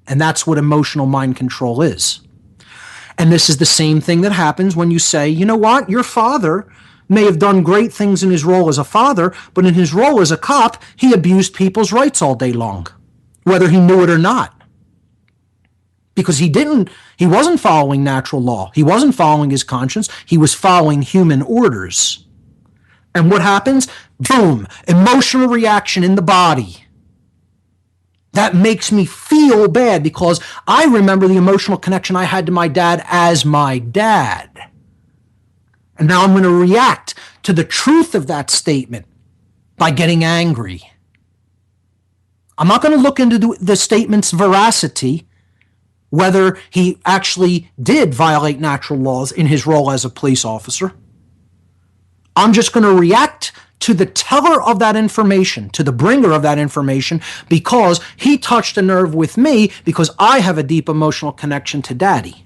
And that's what emotional mind control is. And this is the same thing that happens when you say, you know what, your father may have done great things in his role as a father, but in his role as a cop, he abused people's rights all day long, whether he knew it or not. Because he wasn't following natural law. He wasn't following his conscience. He was following human orders. And what happens? Boom, emotional reaction in the body. That makes me feel bad because I remember the emotional connection I had to my dad as my dad. And now I'm going to react to the truth of that statement by getting angry. I'm not going to look into the statement's veracity, whether he actually did violate natural laws in his role as a police officer. I'm just going to react to the teller of that information, to the bringer of that information, because he touched a nerve with me because I have a deep emotional connection to Daddy.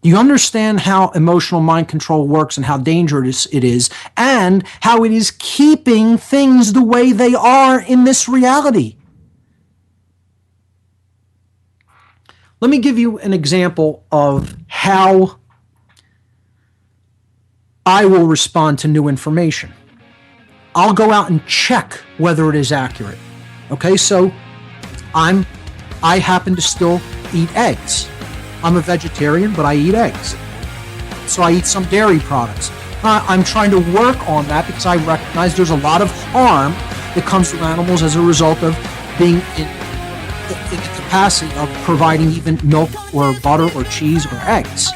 You understand how emotional mind control works and how dangerous it is, and how it is keeping things the way they are in this reality. Let me give you an example of how I will respond to new information. I'll go out and check whether it is accurate. Okay, so I happen to still eat eggs. I'm a vegetarian, but I eat eggs. So I eat some dairy products. I'm trying to work on that because I recognize there's a lot of harm that comes to animals as a result of being in the capacity of providing even milk or butter or cheese or eggs.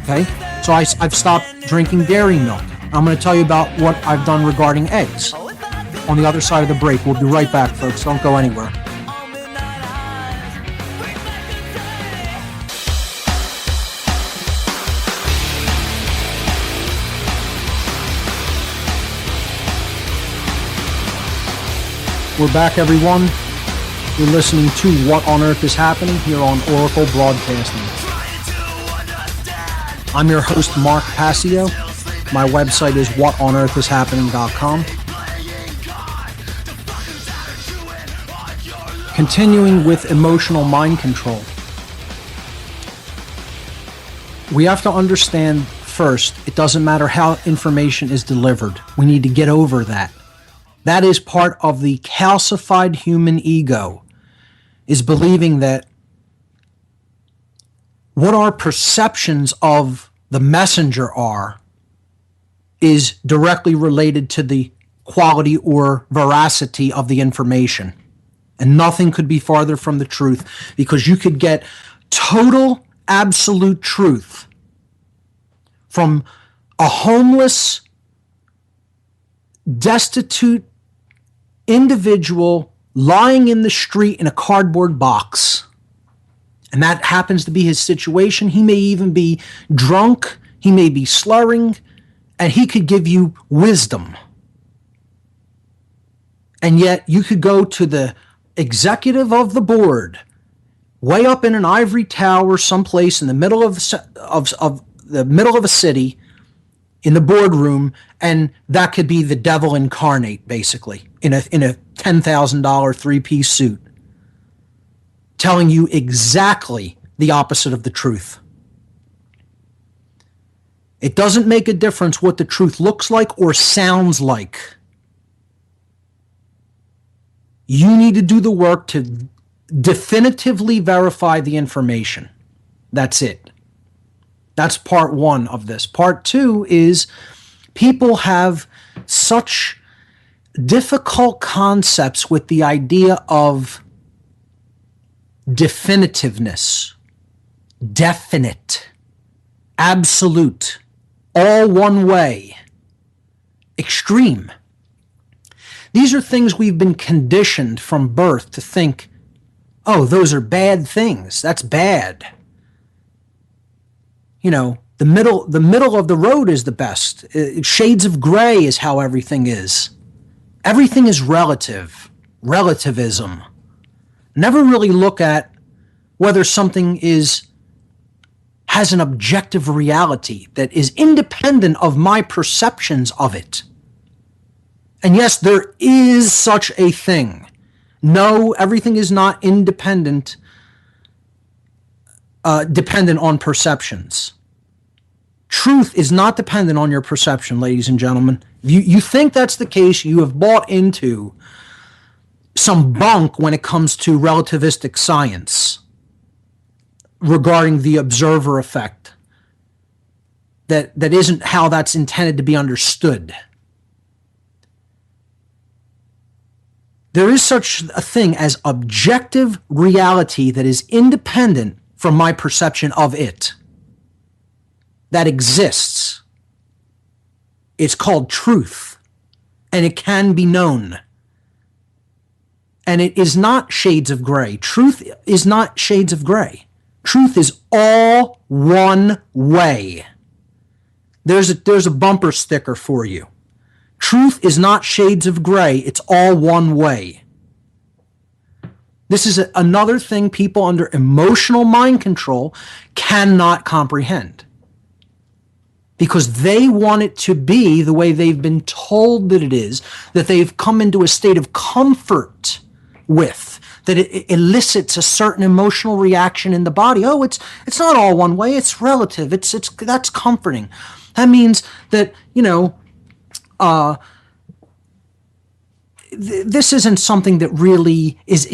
Okay? So I've stopped drinking dairy milk. I'm going to tell you about what I've done regarding eggs on the other side of the break. We'll be right back, folks. Don't go anywhere. We're back, everyone. You're listening to What on Earth is Happening here on Oracle Broadcasting. I'm your host, Mark Passio. My website is whatonearthishappening.com. Continuing with emotional mind control. We have to understand first, it doesn't matter how information is delivered. We need to get over that. That is part of the calcified human ego, is believing that what our perceptions of the messenger are is directly related to the quality or veracity of the information. And nothing could be farther from the truth, because you could get total, absolute truth from a homeless destitute individual lying in the street in a cardboard box, and that happens to be his situation. He may even be drunk, he may be slurring, and he could give you wisdom. And yet you could go to the executive of the board, way up in an ivory tower someplace in the middle of the middle of a city, in the boardroom, and that could be the devil incarnate, basically, in a $10,000 three-piece suit, telling you exactly the opposite of the truth. It doesn't make a difference what the truth looks like or sounds like. You need to do the work to definitively verify the information. That's it. That's part one of this. Part two is people have such difficult concepts with the idea of definitiveness, definite, absolute, all one way, extreme. These are things we've been conditioned from birth to think, oh, those are bad things. That's bad. You know, the middle of the road is the best. Shades of gray is how everything is. Everything is relative. Relativism. Never really look at whether something has an objective reality that is independent of my perceptions of it. And yes, there is such a thing. No, everything is not independent, dependent on perceptions. Truth is not dependent on your perception, ladies and gentlemen. If you think that's the case, you have bought into some bunk when it comes to relativistic science regarding the observer effect. That isn't how that's intended to be understood. There is such a thing as objective reality that is independent from my perception of it. That exists. It's called truth, and it can be known. And it is not shades of gray. Truth is not shades of gray. Truth is all one way. There's a bumper sticker for you. Truth is not shades of gray. It's all one way. This is another thing people under emotional mind control cannot comprehend. Because they want it to be the way they've been told that it is, that they've come into a state of comfort with, that it elicits a certain emotional reaction in the body. Oh, it's not all one way, it's relative. That's comforting. That means that, this isn't something that really is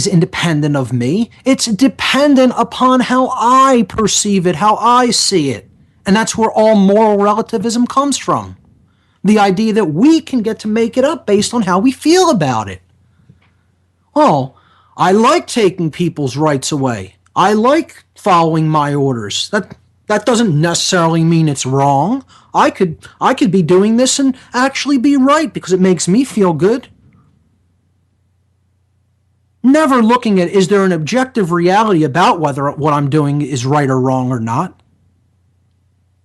independent of me. It's dependent upon how I perceive it, how I see it. And that's where all moral relativism comes from. The idea that we can get to make it up based on how we feel about it. Oh, I like taking people's rights away. I like following my orders. That doesn't necessarily mean it's wrong. I could be doing this and actually be right because it makes me feel good. Never looking at, is there an objective reality about whether what I'm doing is right or wrong or not?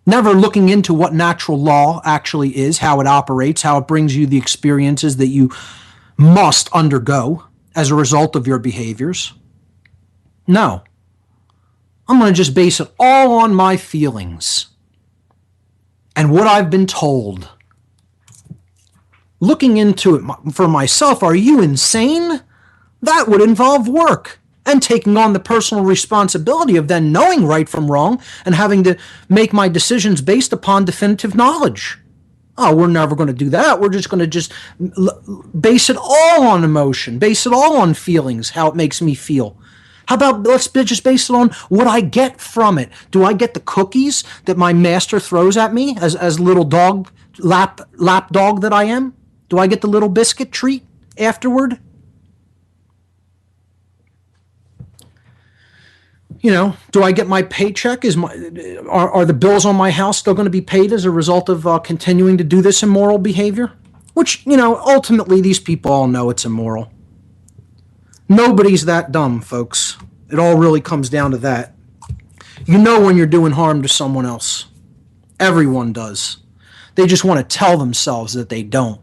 Never looking into what natural law actually is, how it operates, how it brings you the experiences that you must undergo as a result of your behaviors. No. I'm going to just base it all on my feelings and what I've been told. Looking into it for myself, are you insane? That would involve work and taking on the personal responsibility of then knowing right from wrong and having to make my decisions based upon definitive knowledge. Oh, we're never going to do that. We're just going to base it all on emotion, base it all on feelings, how it makes me feel. How about let's just base it on what I get from it? Do I get the cookies that my master throws at me as little dog, lap dog that I am? Do I get the little biscuit treat afterward? Do I get my paycheck? Are the bills on my house still going to be paid as a result of continuing to do this immoral behavior? which, ultimately these people all know it's immoral. Nobody's that dumb, folks. It all really comes down to that. You know when you're doing harm to someone else. Everyone does. They just want to tell themselves that they don't.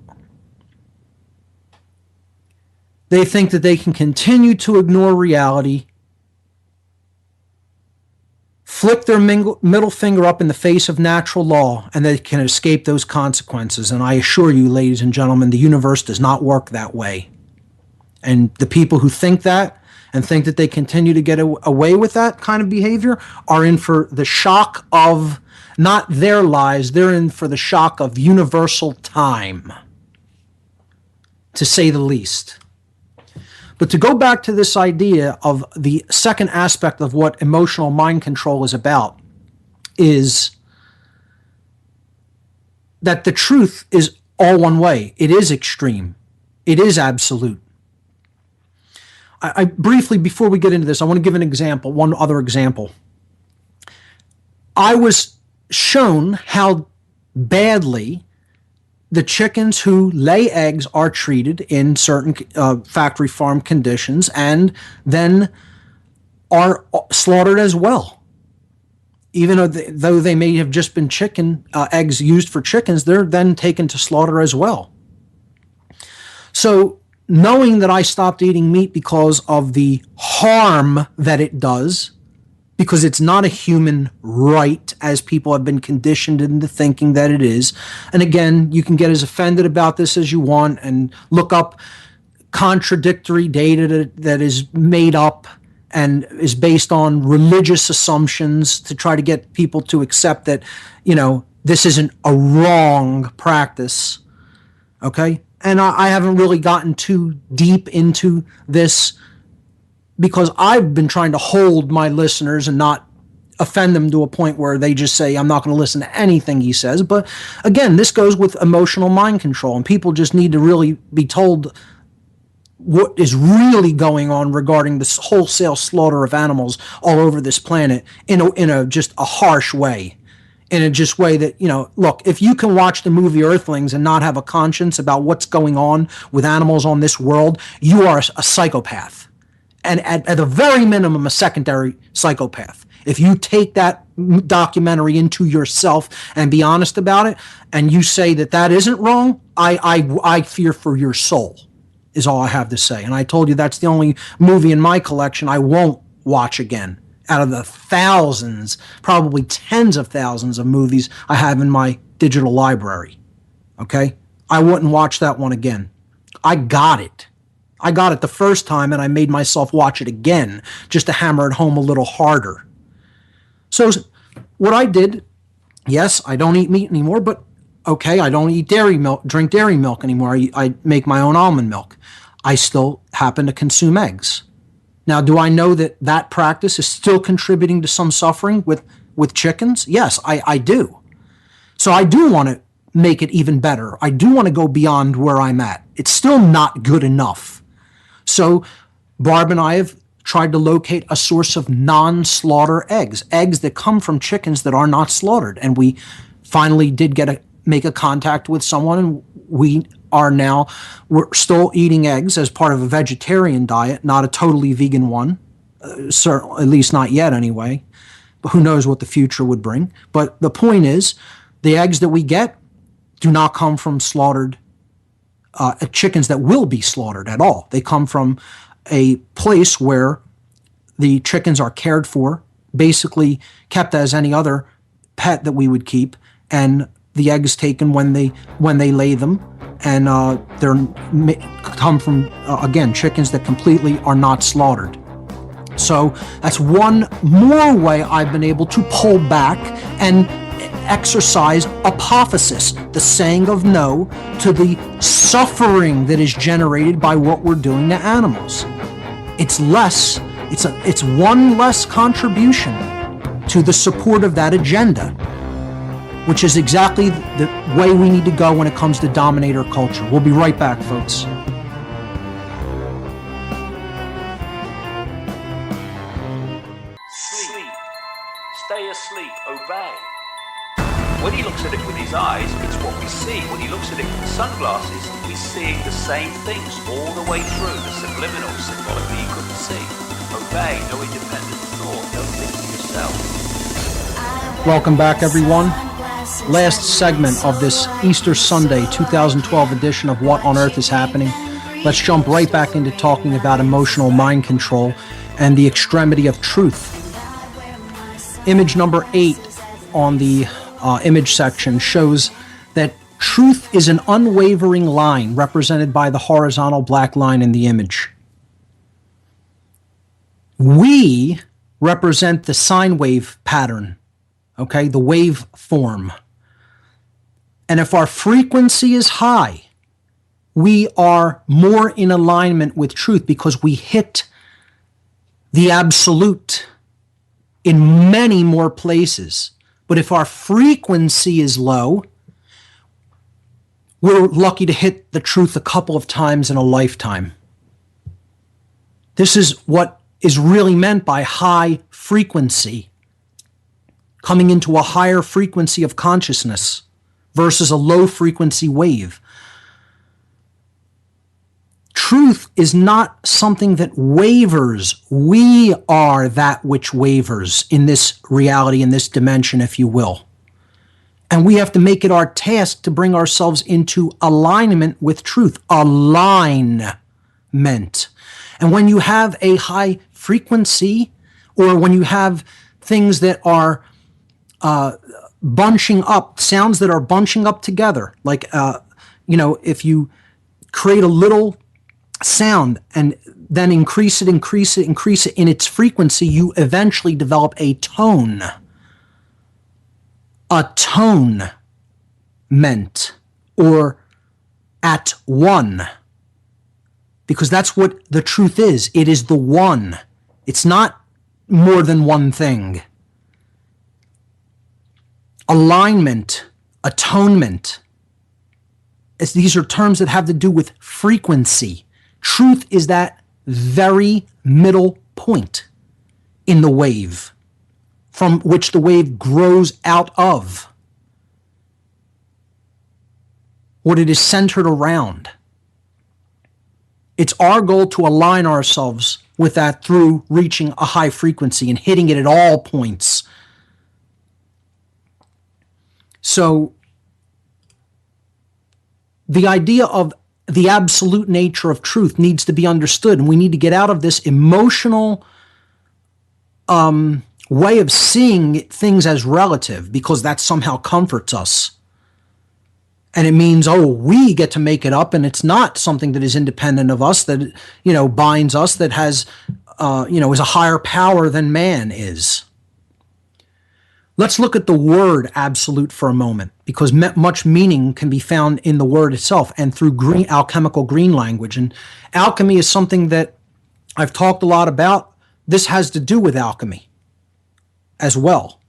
They think that they can continue to ignore reality, flick their middle finger up in the face of natural law, and they can escape those consequences. And I assure you, ladies and gentlemen, the universe does not work that way. And the people who think that and think that they continue to get away with that kind of behavior are in for the shock of not their lives, they're in for the shock of universal time, to say the least. But to go back to this idea of the second aspect of what emotional mind control is about, is that the truth is all one way. It is extreme. It is absolute. I briefly, before we get into this, I want to give an example, one other example. I was shown how badly the chickens who lay eggs are treated in certain factory farm conditions and then are slaughtered as well. Even though they may have just been chicken eggs used for chickens, they're then taken to slaughter as well. So knowing that I stopped eating meat because of the harm that it does, because it's not a human right, as people have been conditioned into thinking that it is. And again, you can get as offended about this as you want and look up contradictory data that is made up and is based on religious assumptions to try to get people to accept that, this isn't a wrong practice. Okay? And I haven't really gotten too deep into this because I've been trying to hold my listeners and not offend them to a point where they just say, I'm not going to listen to anything he says. But again, this goes with emotional mind control, and people just need to really be told what is really going on regarding this wholesale slaughter of animals all over this planet in a just a harsh way. In a just way that, look, if you can watch the movie Earthlings and not have a conscience about what's going on with animals on this world, you are a psychopath. And at the very minimum, a secondary psychopath. If you take that documentary into yourself and be honest about it, and you say that isn't wrong, I fear for your soul, is all I have to say. And I told you that's the only movie in my collection I won't watch again. Out of the thousands, probably tens of thousands of movies I have in my digital library. Okay? I wouldn't watch that one again. I got it. I got it the first time, and I made myself watch it again just to hammer it home a little harder. So what I did, yes, I don't eat meat anymore, but okay, I don't eat drink dairy milk anymore. I make my own almond milk. I still happen to consume eggs. Now, do I know that practice is still contributing to some suffering with chickens? Yes, I do. So I do want to make it even better. I do want to go beyond where I'm at. It's still not good enough. So Barb and I have tried to locate a source of non-slaughter eggs that come from chickens that are not slaughtered. And we finally did make a contact with someone, and we're still eating eggs as part of a vegetarian diet, not a totally vegan one, at least not yet anyway, but who knows what the future would bring. But the point is, the eggs that we get do not come from slaughtered chickens that will be slaughtered at all. They come from a place where the chickens are cared for, basically kept as any other pet that we would keep, and the eggs taken when they lay them, and they're come from again chickens that completely are not slaughtered. So that's one more way I've been able to pull back and exercise apophysis, the saying of no to the suffering that is generated by what we're doing to animals. It's one less contribution to the support of that agenda, which is exactly the way we need to go when it comes to dominator culture. We'll be right back, folks. Sleep. Stay asleep. Obey. When he looks at it with his eyes, it's what we see. When he looks at it with the sunglasses, he's seeing the same things all the way through, the subliminal, symbolic that he couldn't see. Obey, no independent thought, don't think for yourself. Welcome back, everyone. Last segment of this Easter Sunday 2012 edition of What on Earth is Happening. Let's jump right back into talking about emotional mind control and the extremity of truth. Image number 8 on the image section shows that truth is an unwavering line represented by the horizontal black line in the image. We represent the sine wave pattern, okay, the wave form. And if our frequency is high, we are more in alignment with truth because we hit the absolute in many more places. But if our frequency is low, we're lucky to hit the truth a couple of times in a lifetime. This is what is really meant by high frequency, coming into a higher frequency of consciousness versus a low frequency wave. Truth is not something that wavers. We are that which wavers in this reality, in this dimension, if you will. And we have to make it our task to bring ourselves into alignment with truth. Alignment. And when you have a high frequency, or when you have things that are bunching up, sounds that are bunching up together, like, if you create a little sound and then increase it in its frequency, you eventually develop a tone. Atonement, or at one. Because that's what the truth is. It is the one. It's not more than one thing. Alignment, atonement. These are terms that have to do with frequency. Truth is that very middle point in the wave, from which the wave grows out of, what it is centered around. It's our goal to align ourselves with that through reaching a high frequency and hitting it at all points. So the idea of the absolute nature of truth needs to be understood, and we need to get out of this emotional way of seeing things as relative, because that somehow comforts us. And it means, we get to make it up, and it's not something that is independent of us, that, binds us, that has, is a higher power than man is. Let's look at the word absolute for a moment, because much meaning can be found in the word itself and through alchemical green language. And alchemy is something that I've talked a lot about. This has to do with alchemy as well.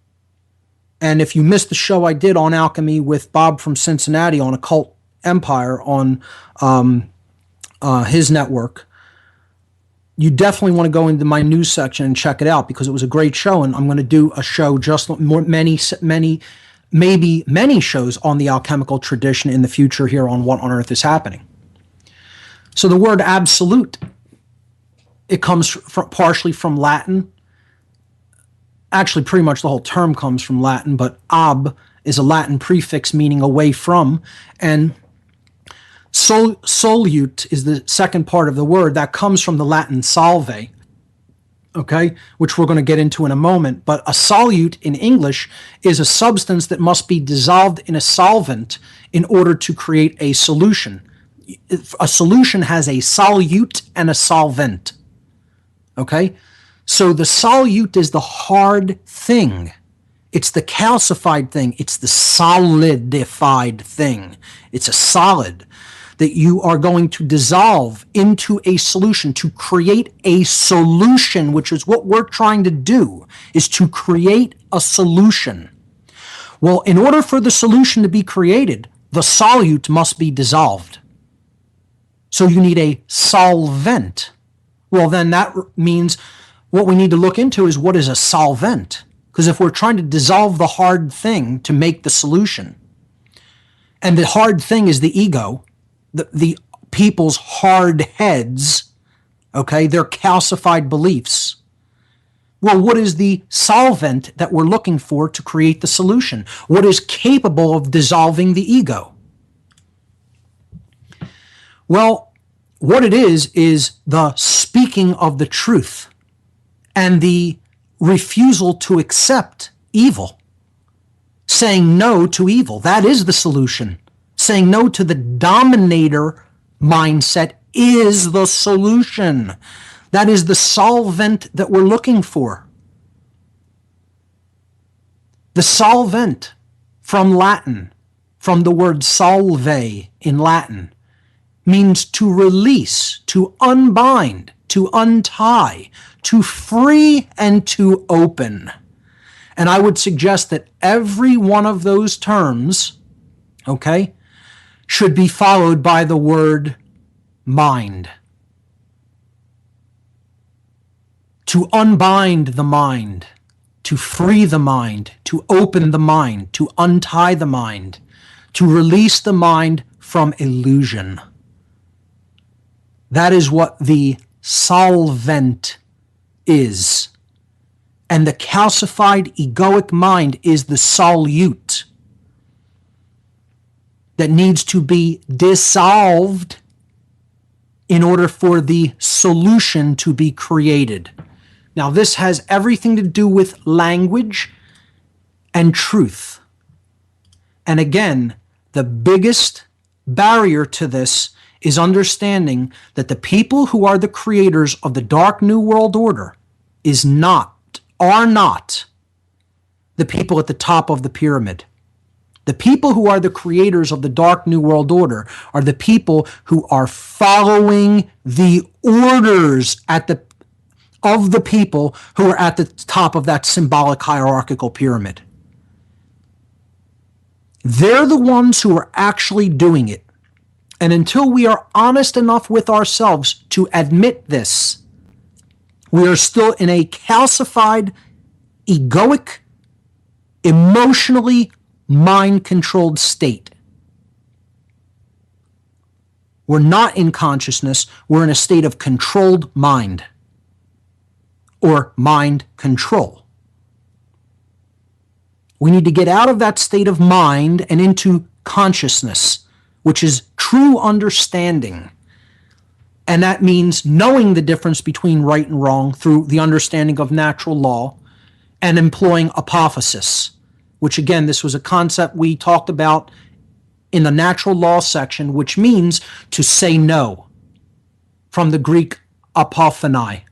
And if you missed the show I did on alchemy with Bob from Cincinnati on Occult Empire on his network, you definitely want to go into my news section and check it out, because it was a great show. And I'm going to do a show many shows on the alchemical tradition in the future here on What on Earth is Happening. So the word absolute, it comes partially from Latin. Actually, pretty much the whole term comes from Latin, but ab is a Latin prefix meaning away from, and solute is the second part of the word. That comes from the Latin salve, okay, which we're going to get into in a moment. But a solute in English is a substance that must be dissolved in a solvent in order to create a solution. A solution has a solute and a solvent, okay? So the solute is the hard thing. It's the calcified thing. It's the solidified thing. It's a solid that you are going to dissolve into a solution to create a solution, which is what we're trying to do, is to create a solution. Well, in order for the solution to be created, the solute must be dissolved. So you need a solvent. Well, then that means what we need to look into is, what is a solvent? Because if we're trying to dissolve the hard thing to make the solution, and the hard thing is the ego, the people's hard heads, okay, their calcified beliefs. Well, what is the solvent that we're looking for to create the solution? What is capable of dissolving the ego? Well, what it is the speaking of the truth and the refusal to accept evil. Saying no to evil. That is the solution. Saying no to the dominator mindset is the solution. That is the solvent that we're looking for. The solvent, from Latin, from the word salve in Latin, means to release, to unbind, to untie, to free, and to open. And I would suggest that every one of those terms, okay, should be followed by the word mind. To unbind the mind, to free the mind, to open the mind, to untie the mind, to release the mind from illusion. That is what the solvent is. And the calcified egoic mind is the solute that needs to be dissolved in order for the solution to be created. Now, this has everything to do with language and truth. And again, the biggest barrier to this is understanding that the people who are the creators of the Dark New World Order are not the people at the top of the pyramid. The people who are the creators of the Dark New World Order are the people who are following the orders of the people who are at the top of that symbolic hierarchical pyramid. They're the ones who are actually doing it. And until we are honest enough with ourselves to admit this, we are still in a calcified, egoic, emotionally mind-controlled state. We're not in consciousness, we're in a state of controlled mind, or mind control. We need to get out of that state of mind and into consciousness, which is true understanding. And that means knowing the difference between right and wrong through the understanding of natural law and employing apophasis, which again, this was a concept we talked about in the natural law section, which means to say no, from the Greek apophonai.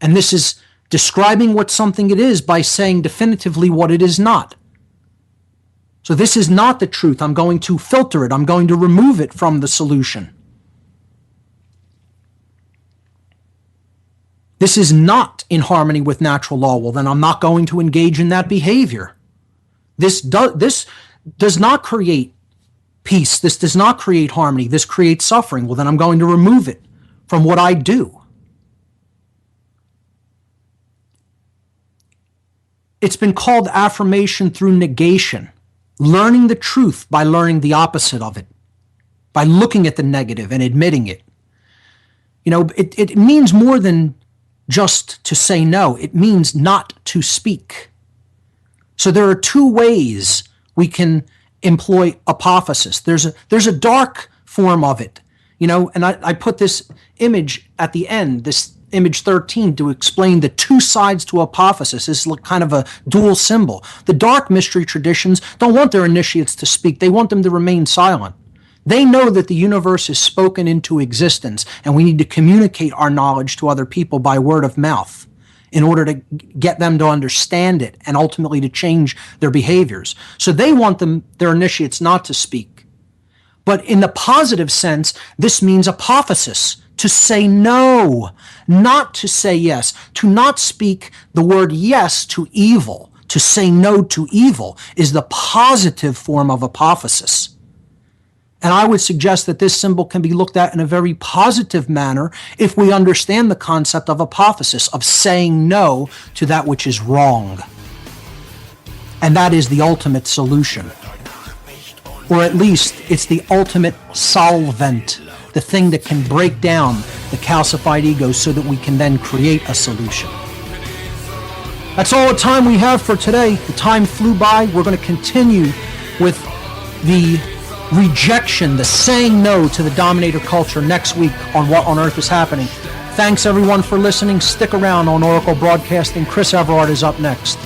And this is describing what something it is by saying definitively what it is not. So this is not the truth. I'm going to filter it. I'm going to remove it from the solution. This is not in harmony with natural law. Well, then I'm not going to engage in that behavior. This does not create peace. This does not create harmony. This creates suffering. Well, then I'm going to remove it from what I do. It's been called affirmation through negation, learning the truth by learning the opposite of it, by looking at the negative and admitting it. You know, it means more than just to say no. It means not to speak. So there are two ways we can employ apophasis. There's a dark form of it, you know, and I put this image at the end, this image 13, to explain the two sides to apophasis. This is kind of a dual symbol. The dark mystery traditions don't want their initiates to speak. They want them to remain silent. They know that the universe is spoken into existence, and we need to communicate our knowledge to other people by word of mouth in order to get them to understand it and ultimately to change their behaviors. So they want their initiates not to speak. But in the positive sense, this means apophasis, to say no, not to say yes, to not speak the word yes to evil. To say no to evil is the positive form of apophasis. And I would suggest that this symbol can be looked at in a very positive manner if we understand the concept of apophasis, of saying no to that which is wrong. And that is the ultimate solution. Or at least it's the ultimate solvent, the thing that can break down the calcified ego so that we can then create a solution. That's all the time we have for today. The time flew by. We're going to continue with the rejection, the saying no to the dominator culture next week on What on Earth is Happening. Thanks everyone for listening. Stick around on Oracle Broadcasting. Chris Everard is up next.